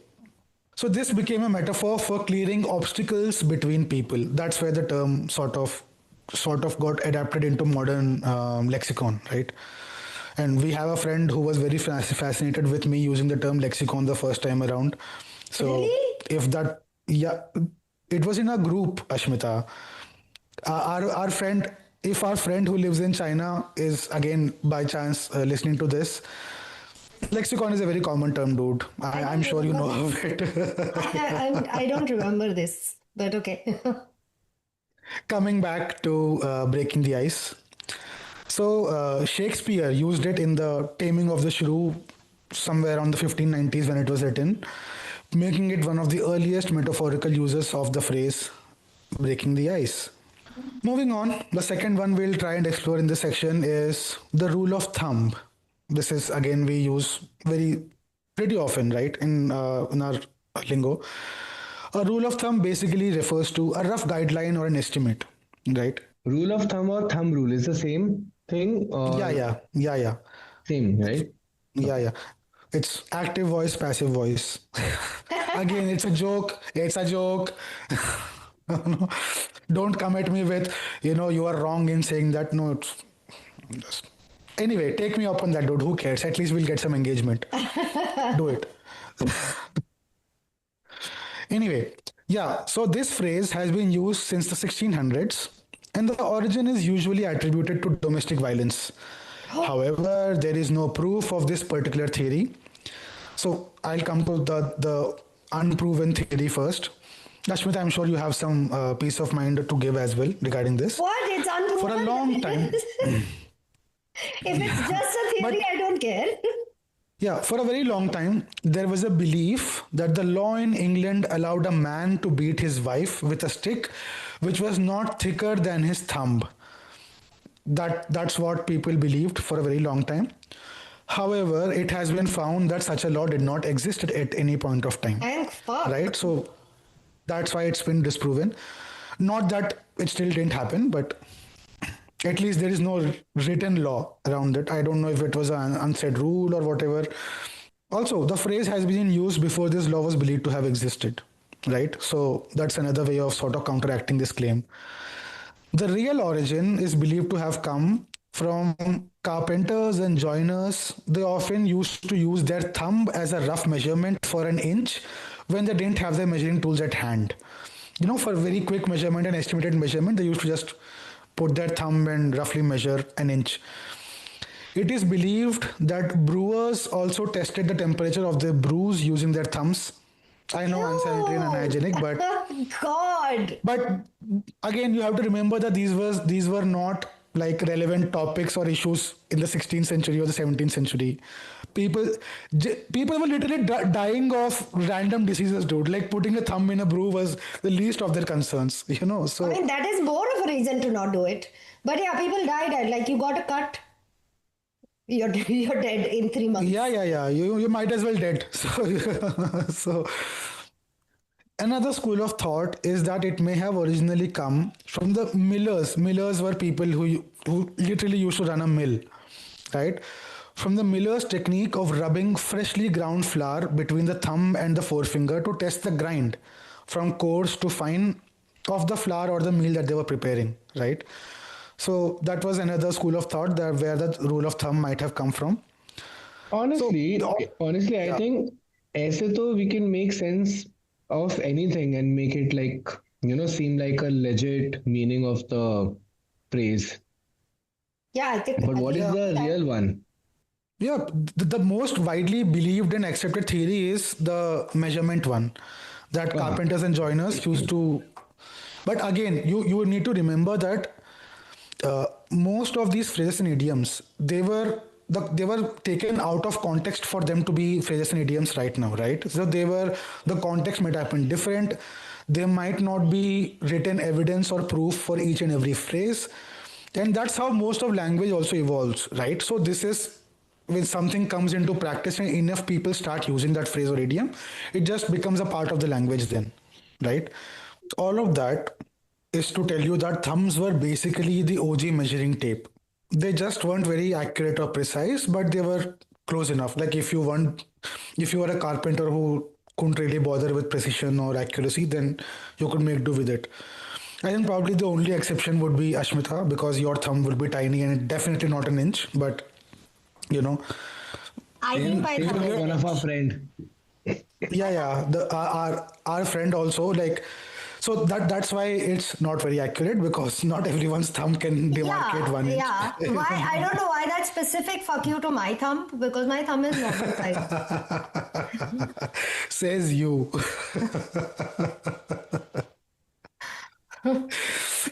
So this became a metaphor for clearing obstacles between people. That's where the term sort of got adapted into modern lexicon, right? And we have a friend who was very fascinated with me using the term lexicon the first time around. So Really? if that, yeah, it was in a group, Ashmita. Our friend, if our friend who lives in China is again by chance listening to this, lexicon is a very common term, dude. I'm sure you know of it. I don't remember this, but okay. Coming back to breaking the ice. So Shakespeare used it in the Taming of the Shrew somewhere around the 1590s when it was written, making it one of the earliest metaphorical uses of the phrase breaking the ice. Moving on, the second one we'll try and explore in this section is the rule of thumb. This is again we use pretty often, right, in our lingo. A rule of thumb basically refers to a rough guideline or an estimate, right? Rule of thumb or thumb rule is the same thing or Yeah. same, right? Yeah. It's active voice, passive voice. Again, it's a joke. It's a joke. Don't come at me with, you are wrong in saying that. No, just... Anyway, take me up on that, dude. Who cares? At least we'll get some engagement. Do it. Anyway, yeah, so this phrase has been used since the 1600s, and the origin is usually attributed to domestic violence. However, there is no proof of this particular theory. So I'll come to the unproven theory first. Ashmita, I'm sure you have some peace of mind to give as well regarding this. What? It's unproven? For a long time. If it's just a theory, I don't care. Yeah, for a very long time, there was a belief that the law in England allowed a man to beat his wife with a stick which was not thicker than his thumb. That's what people believed for a very long time. However, it has been found that such a law did not exist at any point of time. Thank fuck. Right? So that's why it's been disproven. Not that it still didn't happen, but at least there is no written law around it. I don't know if it was an unsaid rule or whatever. Also, the phrase has been used before this law was believed to have existed, right? So that's another way of sort of counteracting this claim. The real origin is believed to have come from carpenters and joiners. They often used to use their thumb as a rough measurement for an inch when they didn't have their measuring tools at hand. For very quick measurement and estimated measurement, they used to just put their thumb and roughly measure an inch. It is believed that brewers also tested the temperature of their brews using their thumbs. I know, unsanitary and unhygienic, but God. But again, you have to remember that these were not like relevant topics or issues in the 16th century or the 17th century. People were literally dying of random diseases, dude. Like putting a thumb in a brew was the least of their concerns, So I mean, that is more of a reason to not do it. But yeah, people died. Like you got a cut, you're dead in 3 months. Yeah. You might as well dead. So another school of thought is that it may have originally come from the millers. Millers were people who literally used to run a mill, right? From the miller's technique of rubbing freshly ground flour between the thumb and the forefinger to test the grind from coarse to fine of the flour or the meal that they were preparing, right? So that was another school of thought that where the rule of thumb might have come from. Honestly, I think ऐसे तो we can make sense of anything and make it like, seem like a legit meaning of the phrase. Yeah, I think. But what is the real one? Yeah, the most widely believed and accepted theory is the measurement one, that Uh-huh. carpenters and joiners used to. But again, you need to remember that most of these phrases and idioms they were taken out of context for them to be phrases and idioms right now, right? So the context might have been different. There might not be written evidence or proof for each and every phrase, and that's how most of language also evolves, right? So this is when something comes into practice and enough people start using that phrase or idiom, it just becomes a part of the language then, right? All of that is to tell you that thumbs were basically the OG measuring tape. They just weren't very accurate or precise, but they were close enough. Like if you were a carpenter who couldn't really bother with precision or accuracy, then you could make do with it. I think probably the only exception would be Ashmita, because your thumb will be tiny and definitely not an inch. But you know, I think my Same thumb like is one an of our inch. friend. yeah, yeah. The our friend also, like, so that's why it's not very accurate, because not everyone's thumb can demarcate Yeah, 1 inch. yeah. Why? I don't know why that specific fuck you to my thumb, because my thumb is normal size. Says you.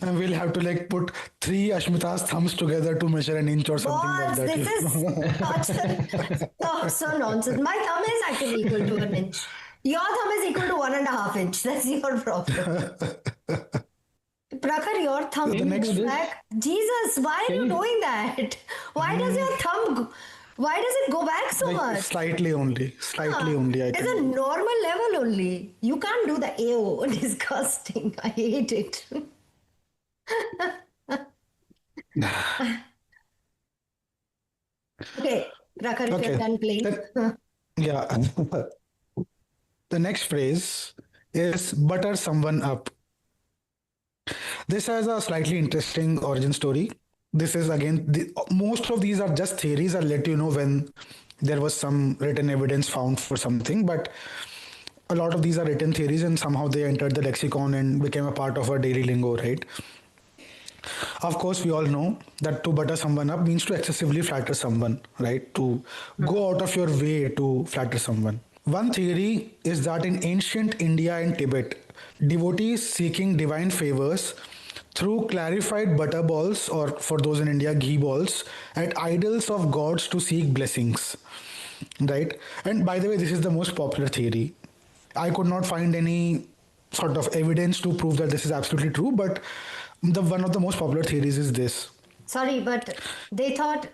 And we'll have to like put three Ashmita's thumbs together to measure an inch or something like Boss, that. this You is know? so nonsense. My thumb is actually equal to an inch. Your thumb is equal to 1.5 inch. That's your problem. Prakhar, your thumb The Can you do goes next, this? back. Jesus, why are Can you you? doing that? Why does your thumb, why does it go back so like much? slightly only I It's a can. normal level only. You can't do the ew. Disgusting. I hate it. Okay, Prakhar, if you're Okay. done playing. Then, yeah. The next phrase is butter someone up. This has a slightly interesting origin story. This is again, most of these are just theories. I'll let you know when there was some written evidence found for something, but a lot of these are written theories and somehow they entered the lexicon and became a part of our daily lingo, right? Of course, we all know that to butter someone up means to excessively flatter someone, right? To go out of your way to flatter someone. One theory is that in ancient India and Tibet, devotees seeking divine favors threw clarified butter balls, or for those in India, ghee balls, at idols of gods to seek blessings. Right? And by the way, this is the most popular theory. I could not find any sort of evidence to prove that this is absolutely true, but the one of the most popular theories is this. Sorry, but they thought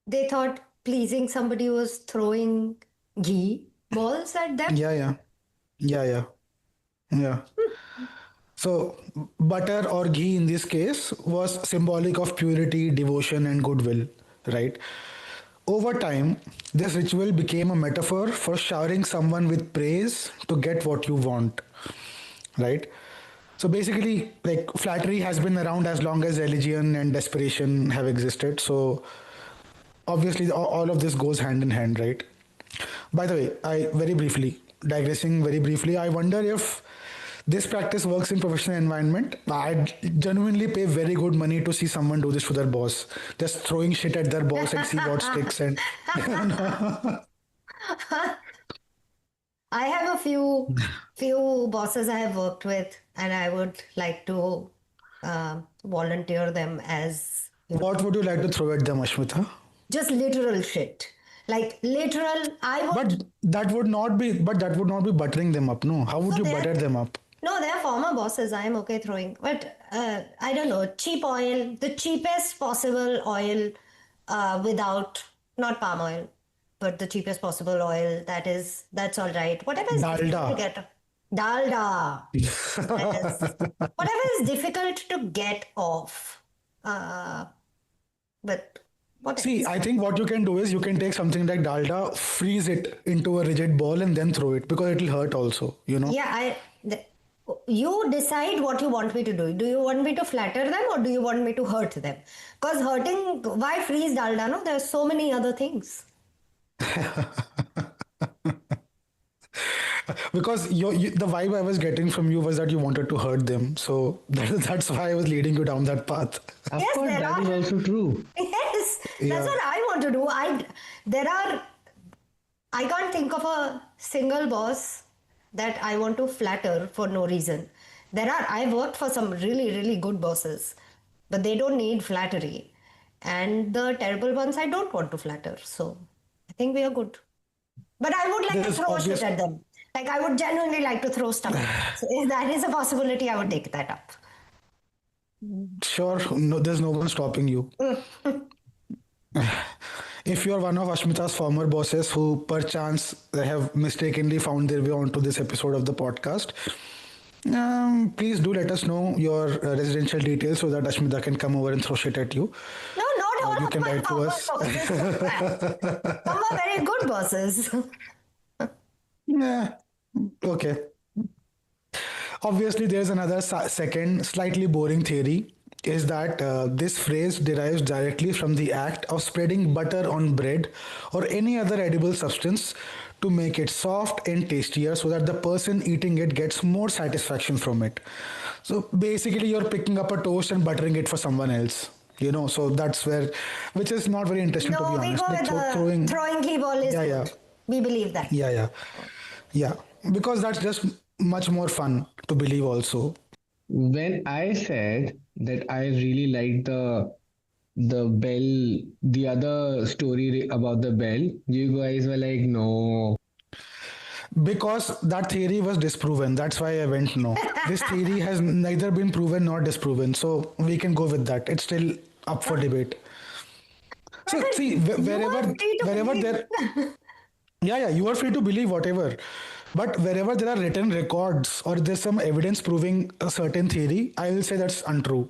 they thought pleasing somebody was throwing ghee balls at them. Yeah, yeah, yeah, yeah, yeah. So, butter or ghee in this case was symbolic of purity, devotion, and goodwill, right? Over time, this ritual became a metaphor for showering someone with praise to get what you want, right? So basically, like, flattery has been around as long as religion and desperation have existed. So obviously, all of this goes hand in hand, right? By the way, I very briefly, digressing very briefly, I wonder if this practice works in professional environment. I'd genuinely pay very good money to see someone do this to their boss, just throwing shit at their boss and see what sticks. And I have a few bosses I have worked with, and I would like to volunteer them as what would you like to throw at them, Ashmita? just literal shit. Like literal, I would. But that would not be buttering them up. No, how would So you they're butter them up? no, they're former bosses. I am okay throwing, but I don't know. Cheap oil, the cheapest possible oil, without not palm oil, but the cheapest possible oil. That's all right. Whatever is difficult to Dalda. get, dalda. That is whatever is difficult to get off. Uh, but what See, else? I think what you can do is you can take something like dalda, freeze it into a rigid ball, and then throw it, because it'll hurt also. You know. Yeah, you decide what you want me to do. Do you want me to flatter them or do you want me to hurt them? Because hurting, why freeze dalda? No, there's so many other things. Because the vibe I was getting from you was that you wanted to hurt them. So that's why I was leading you down that path. Of Yes, course, there that is are. also true. Yes, that's Yeah. what I want to do. There are, I can't think of a single boss that I want to flatter for no reason. I've worked for some really, really good bosses, but they don't need flattery. And the terrible ones I don't want to flatter. So I think we are good. But I would like to There's throw shit obvious. at them. Like, I would genuinely like to throw stuff at them. So if that is a possibility, I would take that up. Sure, no, there's no one stopping you. If you're one of Ashmita's former bosses who perchance have mistakenly found their way onto this episode of the podcast, please do let us know your residential details so that Ashmita can come over and throw shit at you. No, not all You of can my write to former us. bosses are bad. Some are very good bosses. Yeah, okay. Obviously, there's another second, slightly boring theory is that this phrase derives directly from the act of spreading butter on bread or any other edible substance to make it soft and tastier so that the person eating it gets more satisfaction from it. So basically, you're picking up a toast and buttering it for someone else. So that's where, which is not very interesting to be No, we honest. go Like with the throwing, throwing key ball is yeah, good. yeah, We believe that. yeah, yeah, because that's just much more fun to believe also. When I said that I really liked the bell, the other story about the bell, you guys were like, no. Because that theory was disproven. That's why I went no. This theory has neither been proven nor disproven. So we can go with that. It's still up for debate. So But see, you are free to wherever believe. there, yeah, you are free to believe whatever. But wherever there are written records or there's some evidence proving a certain theory, I will say that's untrue.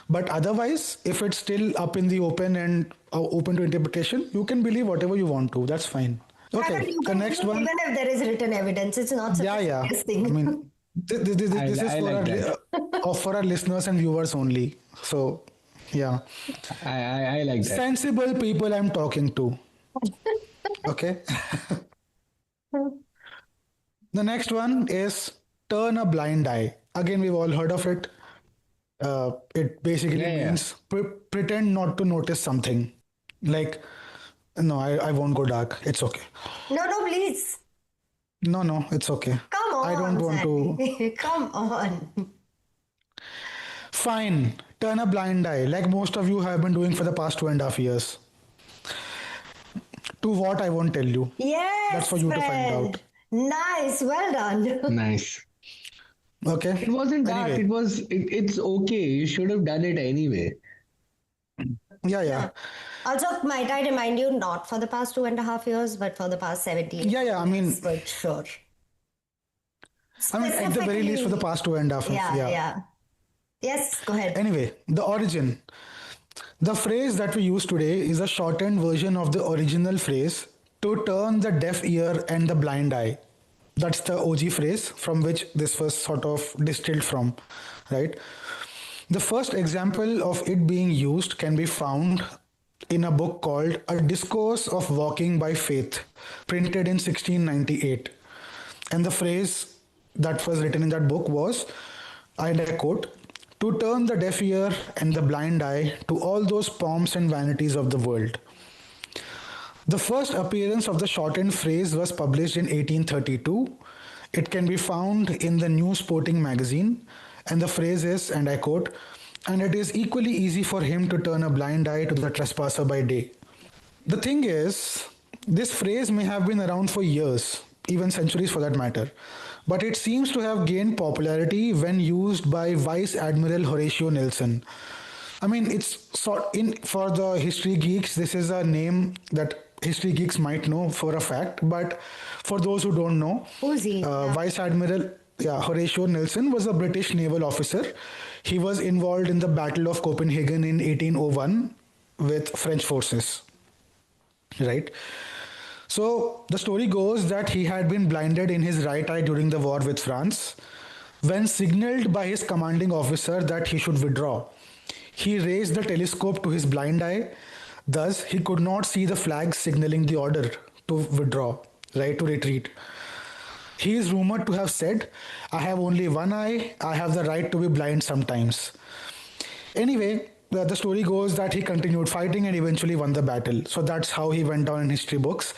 But otherwise, if it's still up in the open and open to interpretation, you can believe whatever you want to. That's fine. Rather, Okay, you the can next believe one. even if there is written evidence. It's not such Yeah, a yeah. serious I thing. mean, this is I for like that. for our listeners and viewers only. So, yeah, I like that. sensible people I'm talking to. Okay. The next one is turn a blind eye. Again, we've all heard of it. It basically Yeah, yeah. means pretend not to notice something. Like, no, I won't go dark. It's okay. No, no, please. No, it's okay. Come I don't on, want to. Sandy. Come on. Fine, turn a blind eye, like most of you have been doing for the past 2.5 years. To what I won't tell you. That's Yes, for you to find out. friend. Nice. Well done. Nice. Okay. It wasn't dark. Anyway, It's okay. You should have done it anyway. yeah. Also, might I remind you, not for the past 2.5 years, but for the past 17 Yeah. I mean, years, for sure. at the very least for the Specifically, past 2.5 years. yeah. Yes, go ahead. Anyway, the origin. The phrase that we use today is a shortened version of the original phrase to turn the deaf ear and the blind eye. That's the OG phrase from which this was sort of distilled from, right? The first example of it being used can be found in a book called A Discourse of Walking by Faith, printed in 1698. And the phrase that was written in that book was, and I quote, to turn the deaf ear and the blind eye to all those pomps and vanities of the world. The first appearance of the shortened phrase was published in 1832. It can be found in the New Sporting magazine, and the phrase is, and I quote, and it is equally easy for him to turn a blind eye to the trespasser by day. The thing is, this phrase may have been around for years, even centuries for that matter, but it seems to have gained popularity when used by Vice Admiral Horatio Nelson. I mean, it's sort in for the history geeks. This is a name that history geeks might know for a fact, but for those who don't know, Who's he? Yeah. Vice Admiral, Horatio Nelson was a British naval officer. He was involved in the Battle of Copenhagen in 1801 with French forces, right? So the story goes that he had been blinded in his right eye during the war with France. When signaled by his commanding officer that he should withdraw, he raised the telescope to his blind eye. Thus, he could not see the flag signaling the order to withdraw, right, to retreat. He is rumored to have said, I have only one eye, I have the right to be blind sometimes. Anyway, the story goes that he continued fighting and eventually won the battle. So that's how he went down in history books.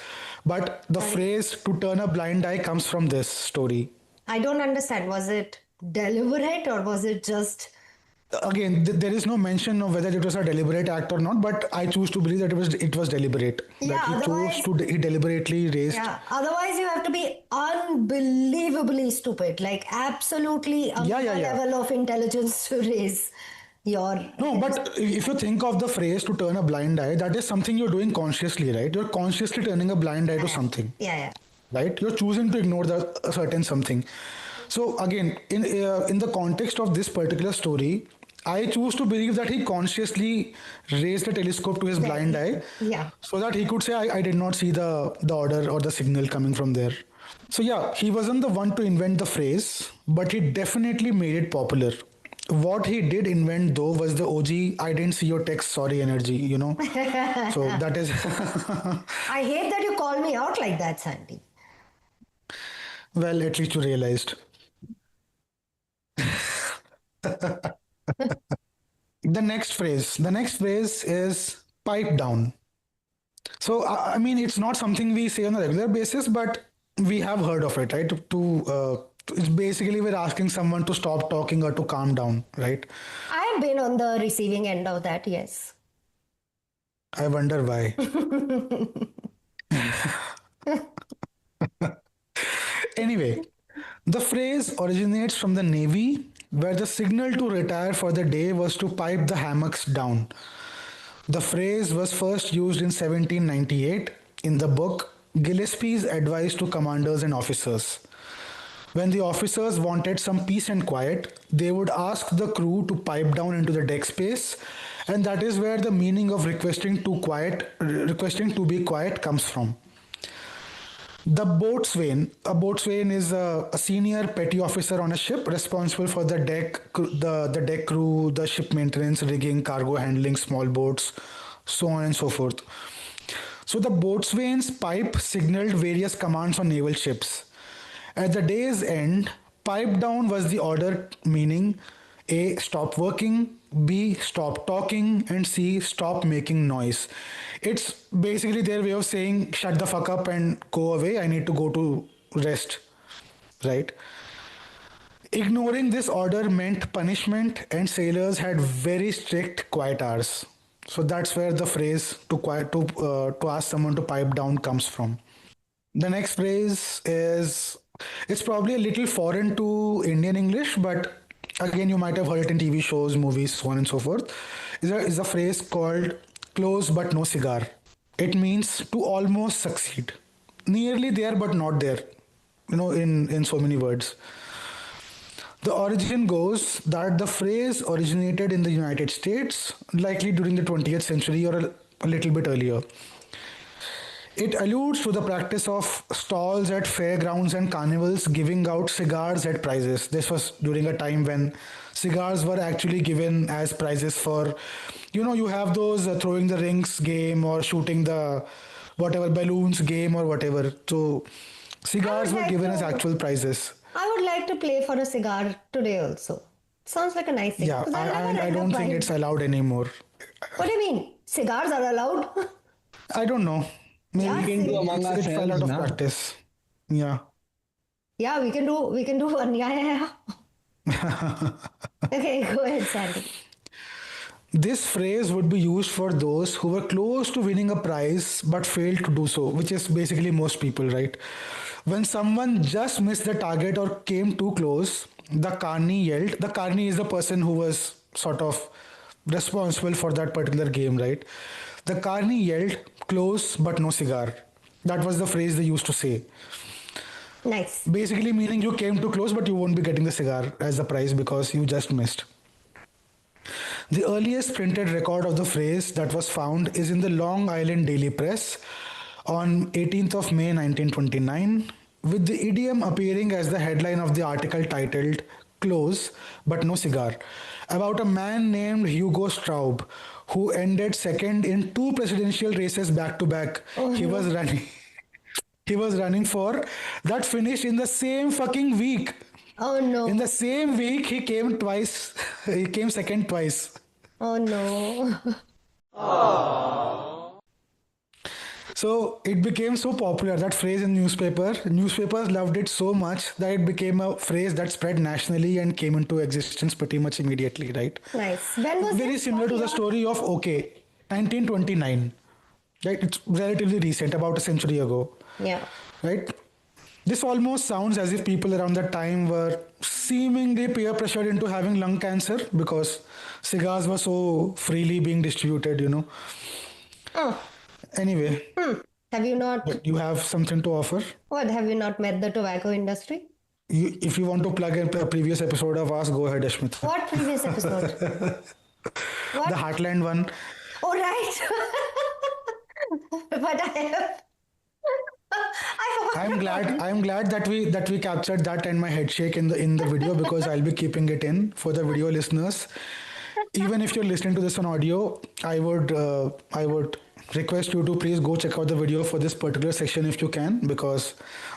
But the Right. phrase to turn a blind eye comes from this story. I don't understand. Was it deliberate or was it just. Again, there is no mention of whether it was a deliberate act or not, but I choose to believe that it was deliberate. Yeah, That he chose otherwise. to he deliberately raised. Yeah, otherwise you have to be unbelievably stupid, like absolutely a Yeah, yeah, yeah. level of intelligence to raise your. No, but if you think of the phrase to turn a blind eye, that is something you're doing consciously, right? You're consciously turning a blind eye to something, Yeah, yeah. right? You're choosing to ignore a certain something. So again, in the context of this particular story, I choose to believe that he consciously raised the telescope to his blind eye, Yeah. so that he could say, "I did not see the order or the signal coming from there." So yeah, he wasn't the one to invent the phrase, but he definitely made it popular. What he did invent though was the OG "I didn't see your text, sorry" energy, you know. So that is I hate that you call me out like that, Sandy. well, at least you realized. The next phrase is pipe down. So I mean, it's not something we say on a regular basis, but we have heard of it, right? It's basically we're asking someone to stop talking or to calm down, right? I have been on the receiving end of that, yes. I wonder why. Anyway, the phrase originates from the Navy, where the signal to retire for the day was to pipe the hammocks down. The phrase was first used in 1798 in the book Gillespie's Advice to Commanders and Officers. When the officers wanted some peace and quiet, they would ask the crew to pipe down into the deck space, and that is where the meaning of requesting to be quiet comes from. The boatswain. A boatswain is a senior petty officer on a ship responsible for the deck crew, the ship maintenance, rigging, cargo handling, small boats, so on and so forth. So the boatswain's pipe signaled various commands on naval ships. At the day's end, pipe down was the order, meaning A. Stop working, B. Stop talking, and C. Stop making noise. It's basically their way of saying shut the fuck up and go away. I need to go to rest, right? Ignoring this order meant punishment, and sailors had very strict quiet hours. So that's where the phrase to ask someone to pipe down comes from. The next phrase is it's probably a little foreign to Indian English, but again, you might have heard it in TV shows, movies, so on and so forth. Is a phrase called close but no cigar. It means to almost succeed. Nearly there but not there. In so many words. The origin goes that the phrase originated in the United States, likely during the 20th century or a little bit earlier. It alludes to the practice of stalls at fairgrounds and carnivals giving out cigars at prizes. This was during a time when cigars were actually given as prizes for, you have those throwing the rings game or shooting the whatever balloons game or whatever. So cigars were like given as to- actual prizes. I would like to play for a cigar today also. Sounds like a nice thing. Yeah, 'Cause I'll never I end up don't think buying. it's allowed anymore. What do you mean? Cigars are allowed? I don't know. Maybe Yeah, We can do among it fell out ourselves of now. practice. Yeah. Yeah, we can do one. Yeah. Okay, go ahead, Sandy. This phrase would be used for those who were close to winning a prize but failed to do so, which is basically most people, right? When someone just missed the target or came too close, the carney yelled. The carney is the person who was sort of responsible for that particular game, right? The carney yelled, close but no cigar. That was the phrase they used to say. Nice. Basically, meaning you came too close, but you won't be getting the cigar as the prize because you just missed. The earliest printed record of the phrase that was found is in the Long Island Daily Press on 18th of May 1929, with the idiom appearing as the headline of the article titled Close but No Cigar, about a man named Hugo Straub who ended second in two presidential races back to back. He was running. He was running for that finished in the same fucking week. Oh no. In the same week, he came twice. He came second twice. Oh no. So it became so popular, that phrase in newspaper. Newspapers loved it so much that it became a phrase that spread nationally and came into existence pretty much immediately, right? Nice. When was Very this? similar What to the year? story of OK, 1929. Right? It's relatively recent, about a century ago. Yeah. Right? This almost sounds as if people around that time were seemingly peer pressured into having lung cancer because cigars were so freely being distributed. Oh, Anyway, have you not, you have something to offer? what, have you not met the tobacco industry? If you want to plug in a previous episode of us, go ahead, Ashmita. What previous episode? The What? Heartland one. Oh, right. But I have, I I'm forgot glad. about it. I'm glad that we captured that and my head shake in the video, because I'll be keeping it in for the video listeners. Even if you're listening to this on audio, I would request you to please go check out the video for this particular section if you can, because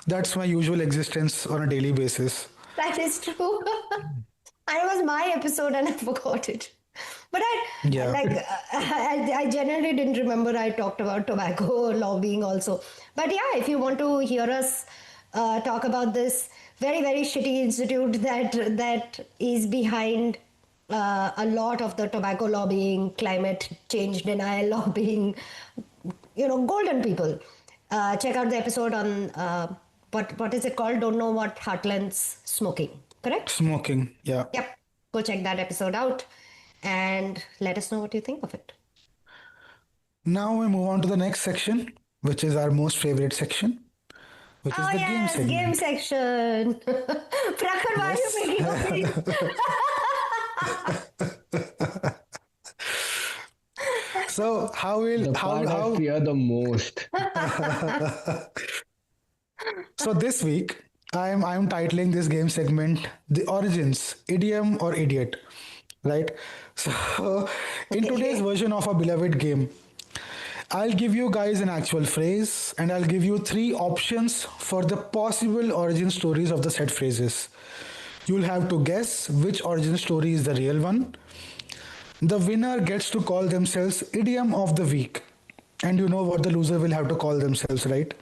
that's my usual existence on a daily basis. That is true. And it was my episode and I forgot it. But Yeah. I genuinely didn't remember I talked about tobacco lobbying also. But yeah, if you want to hear us talk about this very, very shitty institute that is behind a lot of the tobacco lobbying, climate change denial lobbying, golden people. Check out the episode on what is it called? Don't know what Heartland's smoking. Correct? Smoking. Yeah. Yep. Go check that episode out and let us know what you think of it. Now we move on to the next section, which is our most favorite section, which is Oh the game yes, game segment. section. Prakhar, why are you Yes. making a face? So how will The how part I how fear the most. so this week I'm titling this game segment "The Origins, Idiom or Idiot." Right? So in today's version of our beloved game, I'll give you guys an actual phrase and I'll give you three options for the possible origin stories of the said phrases. You'll have to guess which origin story is the real one. The winner gets to call themselves Idiom of the Week. And you know what the loser will have to call themselves, right?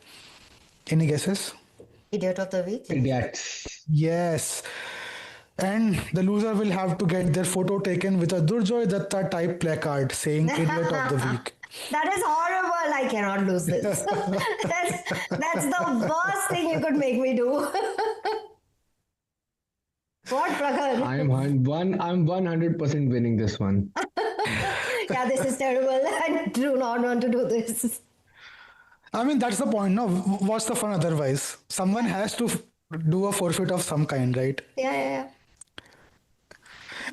Any guesses? Idiot of the week. Idiots. Yes. And the loser will have to get their photo taken with a Durjoy Datta type placard saying Idiot of the Week. That is horrible. I cannot lose this. That's the worst thing you could make me do. What, Prakhar? I'm 100% winning this one. Yeah, this is terrible. I do not want to do this. I mean, that's the point. No, what's the fun otherwise? Someone has to do a forfeit of some kind, right? Yeah.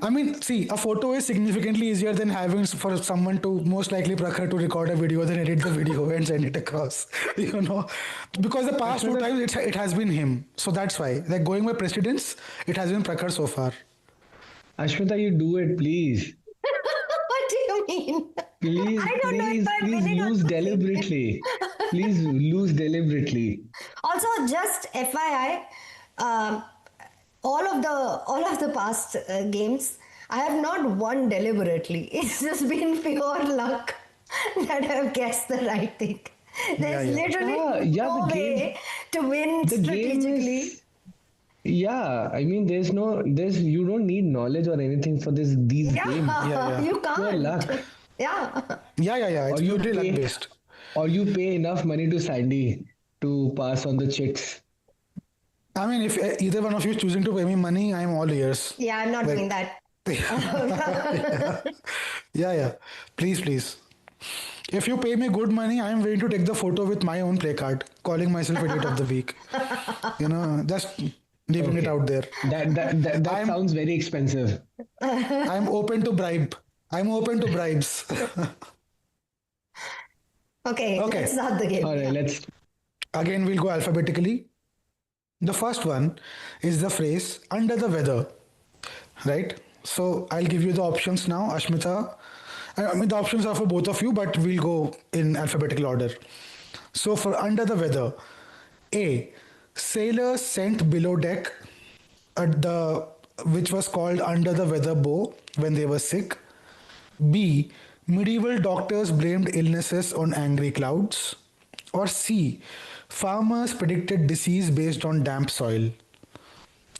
I mean, see, a photo is significantly easier than having for someone to, most likely Prakhar, to record a video, then edit the video and send it across. Because the past two times it has been him. So that's why. Like going by precedence, it has been Prakhar so far. Ashmita, you do it, please. What do you mean? Please, I don't know if please, I'm please winning or lose losing. deliberately. Please lose deliberately. Also, just FYI, um, all of the past games, I have not won deliberately. It's just been pure luck that I've guessed the right thing. There's Yeah. literally Yeah, no the game- way to win The game strategically. is, yeah, I mean, you don't need knowledge or anything for these games. Yeah. You Pure can't. luck. Yeah. Yeah. It's Or you purely luck pay, based. or you pay enough money to Sandy to pass on the chicks. I mean, if either one of you is choosing to pay me money, I'm all ears. Yeah, I'm not Like- doing that. Yeah. Please. If you pay me good money, I'm willing to take the photo with my own placard, calling myself Idiot of the Week. Just leaving it Okay. out there. That I'm- sounds very expensive. I'm open to bribe. I'm open to bribes. Okay, Okay. let's start the game. All right, let's. Again, we'll go alphabetically. The first one is the phrase under the weather, right? So I'll give you the options now, Ashmita. I mean, the options are for both of you, but we'll go in alphabetical order. So for under the weather, A, sailors sent below deck which was called under the weather bow when they were sick. B. Medieval doctors blamed illnesses on angry clouds. Or C. Farmers predicted disease based on damp soil.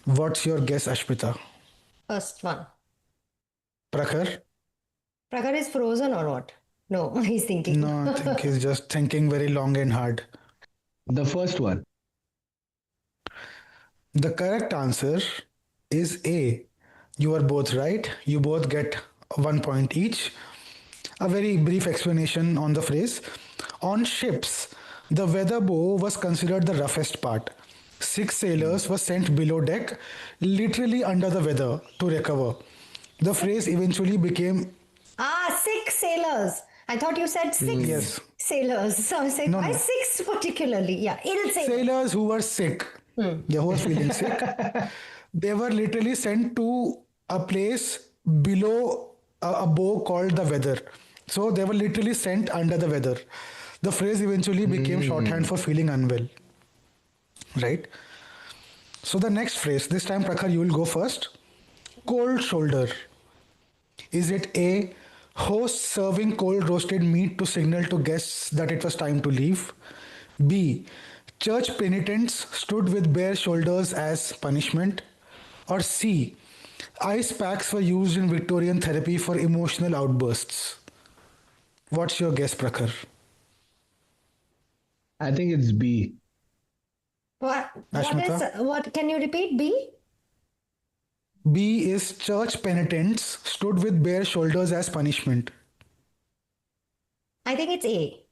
What's your guess, Ashmita? First one. Prakhar? Prakhar is frozen or what? No, he's thinking. No, I think he's just thinking very long and hard. The first one. The correct answer is A. You are both right. You both get 1 point each. A very brief explanation on the phrase. On ships, the weather bow was considered the roughest part. 6 sailors were sent below deck, literally under the weather, to recover. The phrase eventually became 6 sailors. I thought you said six Yes. sailors. So I was like, No, why no. six particularly? Yeah, ill sailors. Sailors who were sick, yeah, who were feeling sick, they were literally sent to a place below a bow called the weather. So they were literally sent under the weather. The phrase eventually became shorthand for feeling unwell. Right? So the next phrase, this time Prakhar, you will go first. Cold shoulder. Is it A, host serving cold roasted meat to signal to guests that it was time to leave? B, church penitents stood with bare shoulders as punishment? Or C, ice packs were used in Victorian therapy for emotional outbursts? What's your guess, Prakhar? I think it's B. What Ashmita? is what can you repeat? B? B is church penitents stood with bare shoulders as punishment. I think it's A.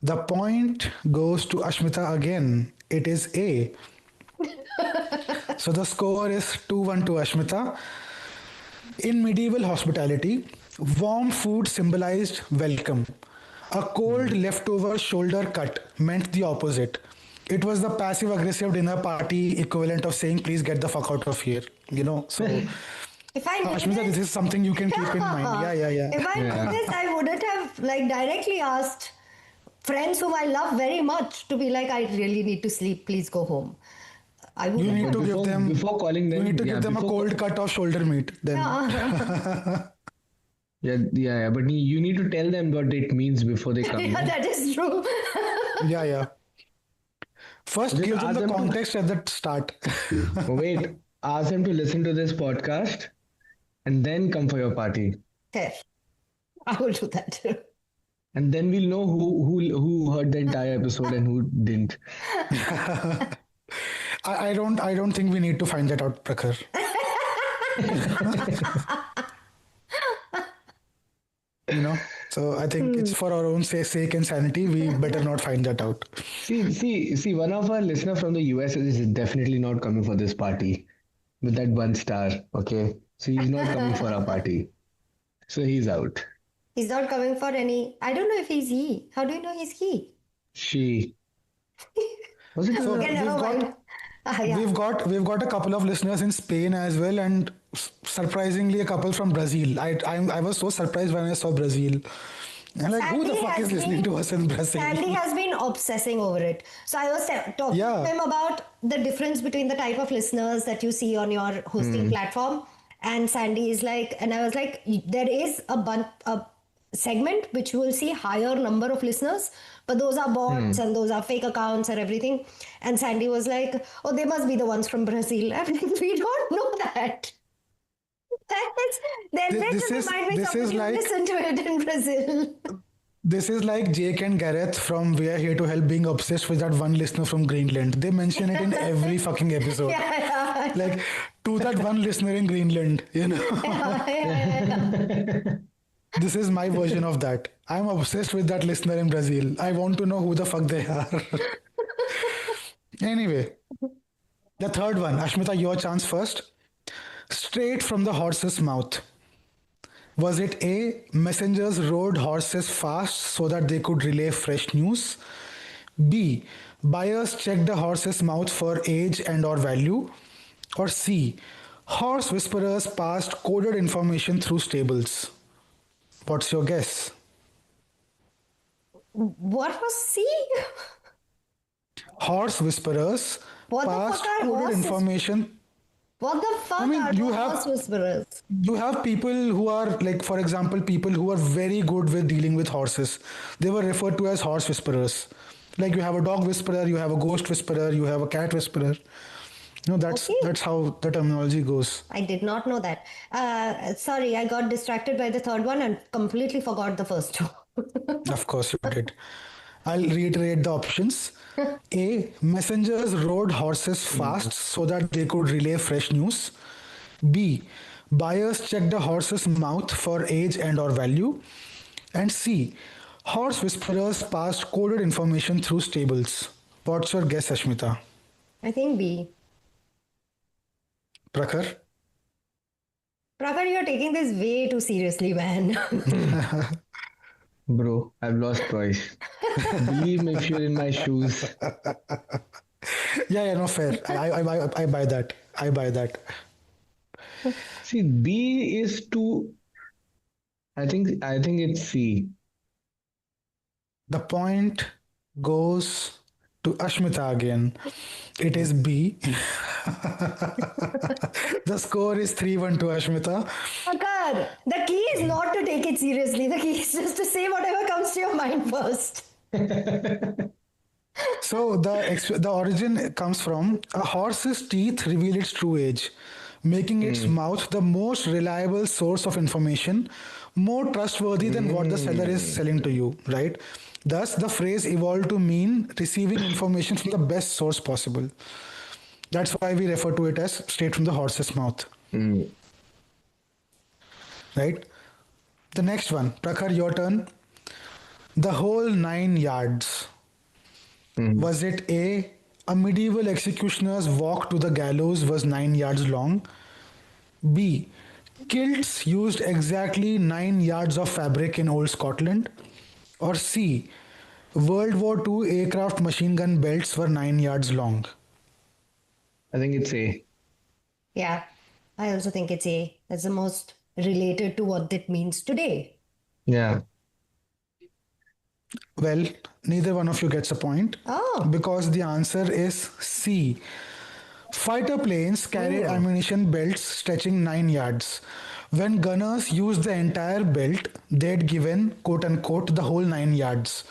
The point goes to Ashmita again. It is A. So the score is 2-1 to Ashmita. In medieval hospitality, warm food symbolized welcome. A cold leftover shoulder cut meant the opposite. It was the passive aggressive dinner party equivalent of saying, please get the fuck out of here. So If I knew Ashmita, this, this is something you can keep in mind. Yeah. if I knew this, I wouldn't have directly asked friends whom I love very much to be like, I really need to sleep. Please go home. I would. You need to give them before calling them. you need to give them a before- cold cut of shoulder meat. Then Yeah, but you need to tell them what it means before they come. Yeah, that is true. yeah. First, Just give them ask the them to- context at the start. Wait, ask them to listen to this podcast and then come for your party. Fair. I will do that. And then we'll know who heard the entire episode and who didn't. I don't think we need to find that out, Prakhar. So I think it's for our own sake and sanity. We better not find that out. See, one of our listener from the US is definitely not coming for this party with that 1 star. Okay, so he's not coming for our party. So he's out. He's not coming for any. I don't know if he's he. How do you know he's he? She. Was it So for? Okay, never mind. Yeah. we've got a couple of listeners in Spain as well, and surprisingly a couple from Brazil. I was so surprised when I saw Brazil. I'm like, who the Sandy fuck has is listening been- to us in Brazil? Sandy has been obsessing over it. So I was talking Yeah. to him about the difference between the type of listeners that you see on your hosting platform. And Sandy is like, and I was like, there is a segment which you will see higher number of listeners, but those are bots and those are fake accounts and everything. And Sandy was like, oh, they must be the ones from Brazil. I'm like, we don't know that. This is like- listen to it in Brazil. This is like Jake and Gareth from We Are Here to Help being obsessed with that one listener from Greenland. They mention it in every fucking episode. Yeah. Like, to that one listener in Greenland, This is my version of that. I'm obsessed with that listener in Brazil. I want to know who the fuck they are. Anyway, the third one. Ashmita, your chance first. Straight from the horse's mouth. Was it A, messengers rode horses fast so that they could relay fresh news? B, buyers checked the horse's mouth for age and or value? Or C, horse whisperers passed coded information through stables? What's your guess? What was C? Horse whisperers What the passed fuck are coded horses? information. What the I fuck mean, are those horse whisperers? you have people who are like, for example, people who are very good with dealing with horses. They were referred to as horse whisperers. Like you have a dog whisperer, you have a ghost whisperer, you have a cat whisperer. Okay. That's how the terminology goes. I did not know that. Sorry, I got distracted by the third one and completely forgot the first two. Of course, you did. I'll reiterate the options. A. Messengers rode horses fast so that they could relay fresh news. B. Buyers checked a horse's mouth for age and or value. And C. Horse whisperers passed coded information through stables. What's your guess, Ashmita? I think B. Prakhar? Prakhar, you're taking this way too seriously, man. Bro, I've lost twice. Believe me if you're in my shoes. Yeah, no, fair. I buy that. I buy that. See, B is too. I think it's C. The point goes to Ashmita again. It is B. The score is 3-1 to Ashmita. Prakhar, the key is not to take it seriously. The key is just to say whatever comes to your mind first. So the origin comes from a horse's teeth reveal its true age, making its mouth the most reliable source of information, more trustworthy than what the seller is selling to you, right? Thus, the phrase evolved to mean receiving information from the best source possible. That's why we refer to it as straight from the horse's mouth. Right? The next one, Prakhar, your turn. The whole 9 yards. Was it A? A medieval executioner's walk to the gallows was 9 yards long. B. Kilts used exactly 9 yards of fabric in old Scotland. Or C. World War II aircraft machine gun belts were 9 yards long. I think it's A. Yeah, I also think it's A. That's the most related to what it means today. Yeah. Well, neither one of you gets a point Oh, because the answer is C. Fighter planes carried ammunition belts stretching 9 yards. When gunners used the entire belt, they'd given quote unquote the whole 9 yards.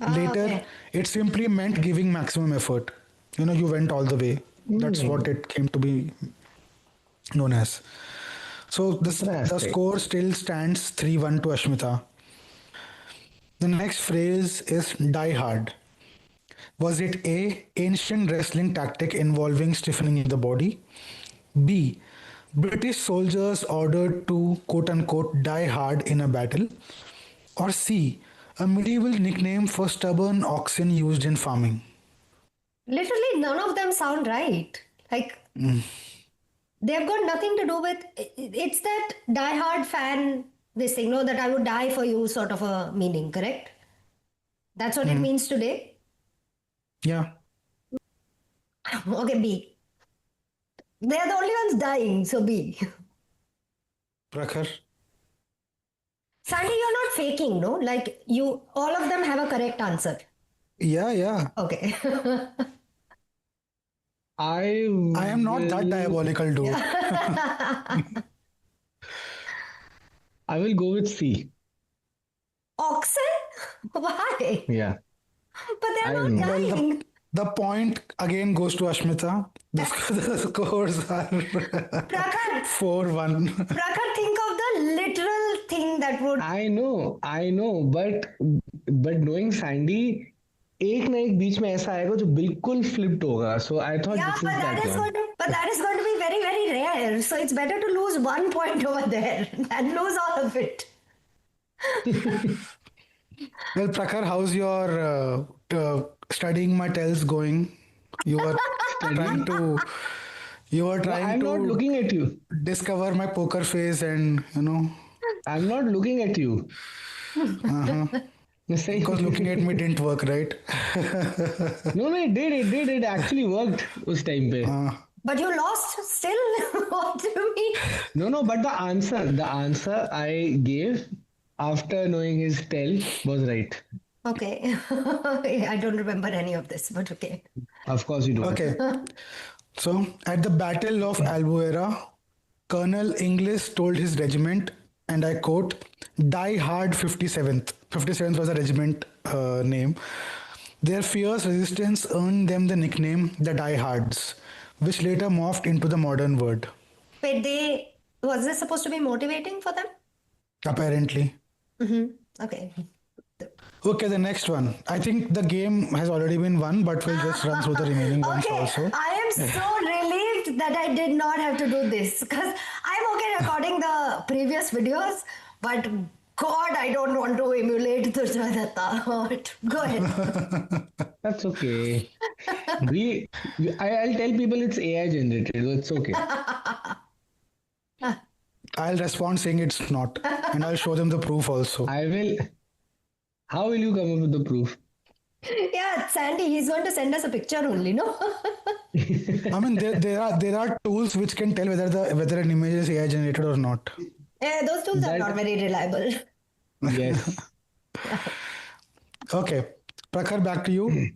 Later, okay. it simply meant giving maximum effort. You went all the way. That's what it came to be known as. So the Fantastic. score still stands 3-1 to Ashmita. The next phrase is die hard. Was it A, ancient wrestling tactic involving stiffening the body? B, British soldiers ordered to quote unquote die hard in a battle? Or C, a medieval nickname for stubborn oxen used in farming? Literally, none of them sound right. Like, they've got nothing to do with. It's that die-hard fan, this thing, no, that I would die for you sort of a meaning, correct? That's what it means today. Yeah. Okay, B. They're the only ones dying, so B. Prakhar? Sandy, you're not faking, no? Like, all of them have a correct answer. Yeah. Okay. I am not that diabolical, dude. I will go with C. Oxen? Why? Yeah. But they're I not know. Well, dying. the point again goes to Ashmita. The scores are Prakhar, 4-1. Prakhar, think of the literal thing that would. I know, but knowing Sandy, एक ना एक बीच में ऐसा आएगा जो बिल्कुल flipped होगा. So I thought Yeah, this is that one. but that is going to be very, very rare. So it's better to lose 1 point over there than lose all of it. Well, Prakhar, how's your studying my tells going? You were trying to I'm not looking at you. discover my poker face and I'm not looking at you. मैं सही because looking at me didn't work, right? No, it did. It actually worked उस time पे. But you lost still? What do you mean? No, but the answer I gave after knowing his tell was right. Okay. I don't remember any of this, but okay. Of course you do. Okay. So, at the Battle of Albuera, Colonel Inglis told his regiment, and I quote, "Die hard 57th." 57th was a regiment name. Their fierce resistance earned them the nickname the Die Hards, which later morphed into the modern word. Wait, was this supposed to be motivating for them? Apparently. Okay. Okay, the next one. I think the game has already been won, but we'll just run through the remaining ones Okay, also. I am so relieved that I did not have to do this because I'm okay recording the previous videos, but God, I don't want to emulate Durjadatta. Go ahead. That's okay. I'll tell people it's AI generated, so it's okay. I'll respond saying it's not, and I'll show them the proof also. I will. How will you come up with the proof? Yeah, Sandy, he's going to send us a picture only, no? I mean, there are tools which can tell whether an image is AI generated or not. Yeah, those tools are not very reliable. Yes. Okay, Prakhar, back to you.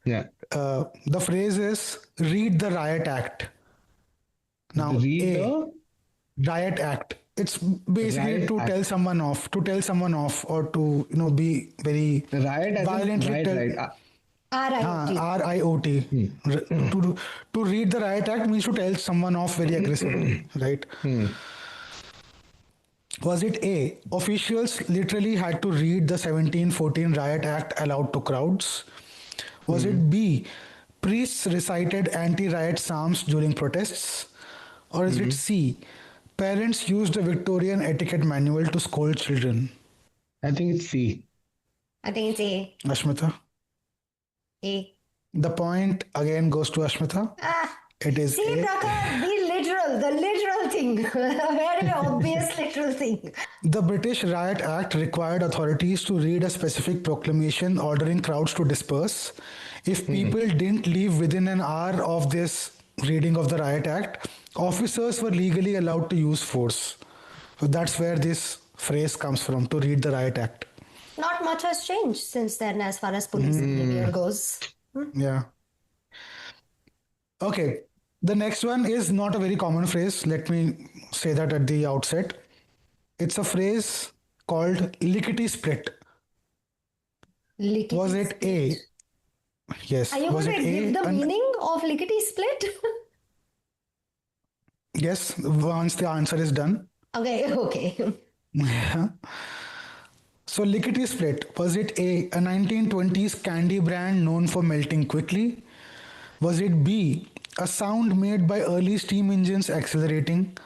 Yeah. The phrase is "read the riot act." Now, Read A, the riot act. It's basically Riot to act. tell someone off, or to be very riot as in violently riot, tell. right? RIT. RIOT. To read the riot act means to tell someone off very aggressively, right? Was it A? Officials literally had to read the 1714 riot act aloud to crowds. Was it B? Priests recited anti-riot psalms during protests. Or is it C? Parents used a Victorian etiquette manual to scold children. I think it's C. I think it's A. Ashmita. A. The point again goes to Ashmita. It is See, A. Prakhar, the literal thing. Very obvious literal thing. The British Riot Act required authorities to read a specific proclamation ordering crowds to disperse. If people didn't leave within an hour of this reading of the Riot Act, officers were legally allowed to use force. So that's where this phrase comes from, to read the Riot Act. Not much has changed since then as far as police behavior goes. Yeah. Okay. The next one is not a very common phrase. Let me say that at the outset. It's a phrase called lickety split. Lickety Was it A? Yes. Are you Was going it to give the A? meaning of lickety split? Yes, once the answer is done. Okay. So, lickety split, was it A 1920s candy brand known for melting quickly? Was it B, a sound made by early steam engines accelerating?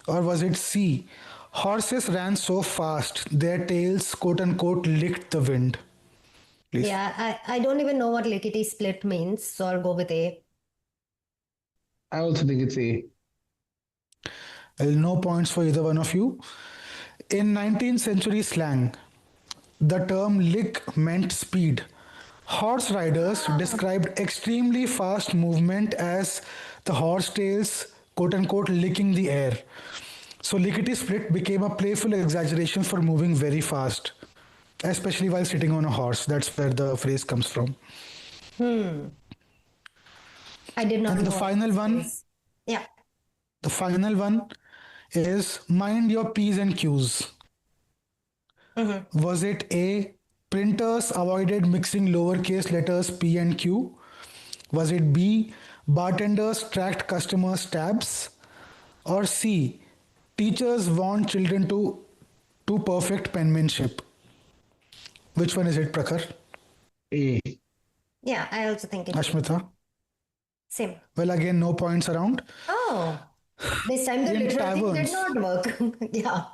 Or was it C, horses ran so fast their tails quote unquote licked the wind? Please. Yeah, I don't even know what lickety split means, so I'll go with A. I also think it's A. Well, no points for either one of you. In 19th century slang, the term lick meant speed. Horse riders described extremely fast movement as the horse tails, quote unquote, licking the air. So, lickety split became a playful exaggeration for moving very fast, especially while sitting on a horse. That's where the phrase comes from. I did not And know the what final this one, is. Yeah. the final one is mind your P's and Q's. Was it A, printers avoided mixing lowercase letters P and Q? Was it B, bartenders tracked customers' tabs? Or C, teachers warned children to perfect penmanship? Which one is it, Prakhar? A. Yeah, I also think it's Ashmita? same. Well, again, no points around. Oh, this time the In literal thing did taverns. not work. Yeah.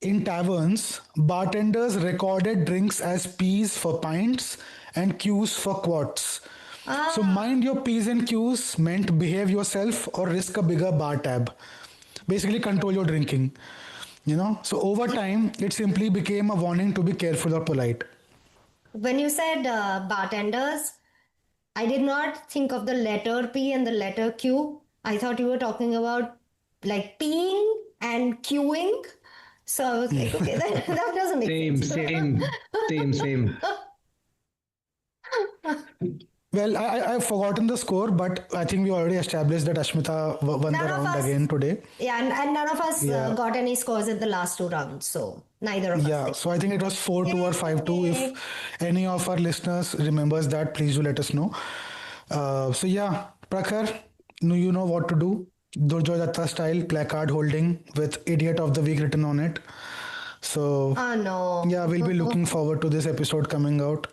In taverns, bartenders recorded drinks as P's for pints and Q's for quarts. So mind your P's and Q's meant behave yourself or risk a bigger bar tab. Basically control your drinking. So over time, it simply became a warning to be careful or polite. When you said bartenders, I did not think of the letter P and the letter Q. I thought you were talking about like peeing and queuing. So I was like, okay, that doesn't make Same, sense. same, same, same. Well, I've forgotten the score, but I think we already established that Ashmita won the None of round us, again today. yeah, and none of us Yeah. got any scores in the last two rounds, so neither of us Yeah, did. so I think it was 4-2 or 5-2. If Yay. any of our listeners remembers that, please do let us know. So yeah, Prakhar, you know what to do. Durjoy Datta style placard holding with Idiot of the Week written on it. So Oh no. yeah, we'll be looking forward to this episode coming out.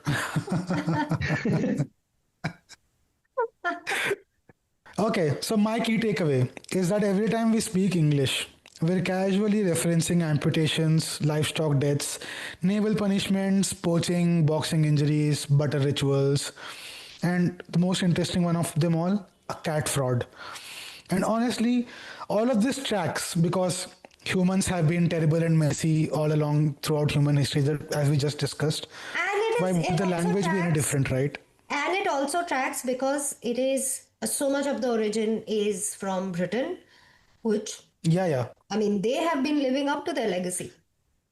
Okay, so my key takeaway is that every time we speak English, we're casually referencing amputations, livestock deaths, naval punishments, poaching, boxing injuries, butter rituals, and the most interesting one of them all, a cat fraud. And honestly, all of this tracks because humans have been terrible and messy all along throughout human history, as we just discussed. And Why would it the also language be any tracks, different, right? and it also tracks because it is so much of the origin is from Britain, which Yeah, yeah. I mean they have been living up to their legacy.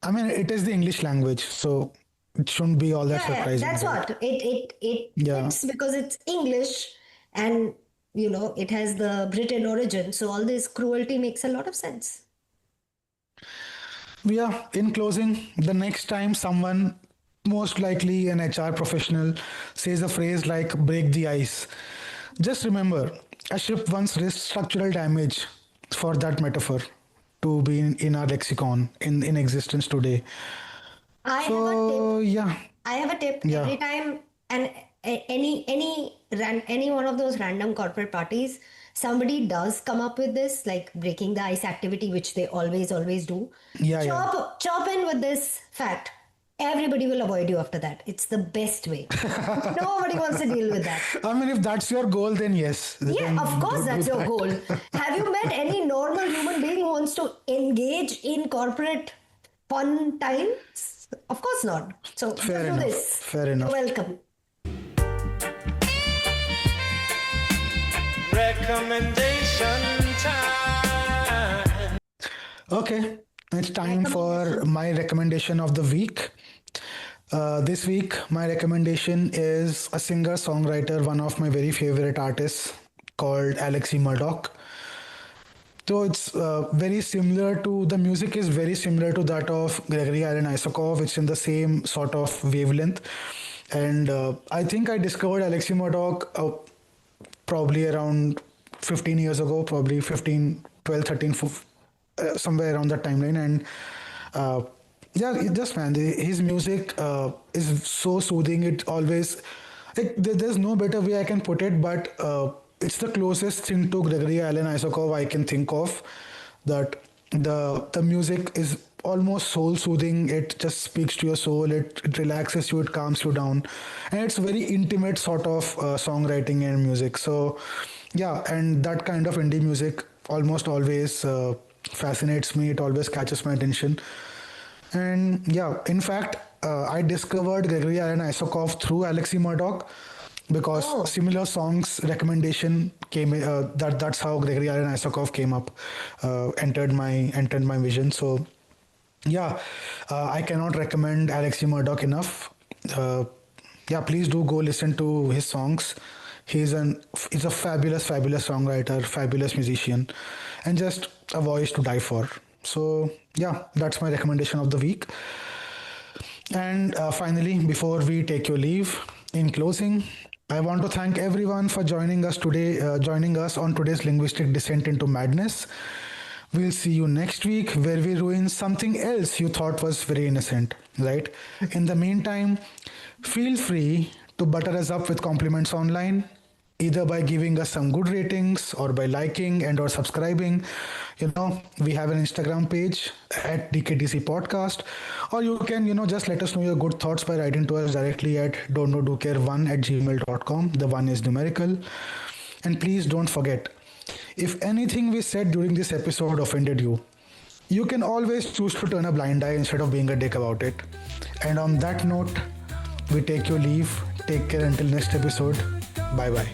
I mean, it is the English language, so it shouldn't be all that Yeah, surprising, that's right? what it Yeah. fits because it's English and it has the Britain origin. So all this cruelty makes a lot of sense. Yeah, in closing, the next time someone, most likely an HR professional, says a phrase like break the ice, just remember a ship once risked structural damage for that metaphor to be in our lexicon in existence today. I have a tip. So, yeah, I have a tip yeah, every time, and any one of those random corporate parties, somebody does come up with this like breaking the ice activity, which they always do. yeah, yeah. Chop in with this fact. Everybody will avoid you after that. It's the best way. Nobody wants to deal with that. I mean, if that's your goal, then yes. Yeah, Then of course, do that's your that. goal. Have you met any normal human being who wants to engage in corporate fun times? Of course not. So just Fair do enough. this. Fair You're enough. welcome. Recommendation time. Okay, it's time for my recommendation of the week. This week, my recommendation is a singer songwriter, one of my very favorite artists called Alexei Murdoch. So it's very similar to the music is very similar to that of Gregory Alan Isakov. It's in the same sort of wavelength, and I think I discovered Alexei Murdoch probably around 15 years ago, probably 15, 12, 13, somewhere around that timeline. And uh, yeah, just man, his music is so soothing. It always, there's no better way I can put it, but it's the closest thing to Gregory Alan Isakov I can think of. That the music is almost soul soothing. It just speaks to your soul. It relaxes you. It calms you down, and it's very intimate sort of songwriting and music. So yeah, and that kind of indie music almost always fascinates me. It always catches my attention. And yeah, in fact, I discovered Gregory Alan Isakov through Alexei Murdoch because Oh. similar songs recommendation came. That's how Gregory Alan Isakov came up, entered my vision. So yeah, I cannot recommend Alexei Murdoch enough. Yeah, please do go listen to his songs. He's a fabulous songwriter, fabulous musician, and just a voice to die for. So yeah, that's my recommendation of the week. And finally, before we take your leave, in closing, I want to thank everyone for joining us today, joining us on today's linguistic descent into madness. We'll see you next week where we ruin something else you thought was very innocent, right? In the meantime, feel free to butter us up with compliments online, either by giving us some good ratings or by liking and or subscribing. We have an Instagram page at DKDC Podcast, or you can, just let us know your good thoughts by writing to us directly at don'tknowdocare1@gmail.com. The one is numerical. And please don't forget, if anything we said during this episode offended you, you can always choose to turn a blind eye instead of being a dick about it. And on that note, we take your leave. Take care until next episode. Bye bye.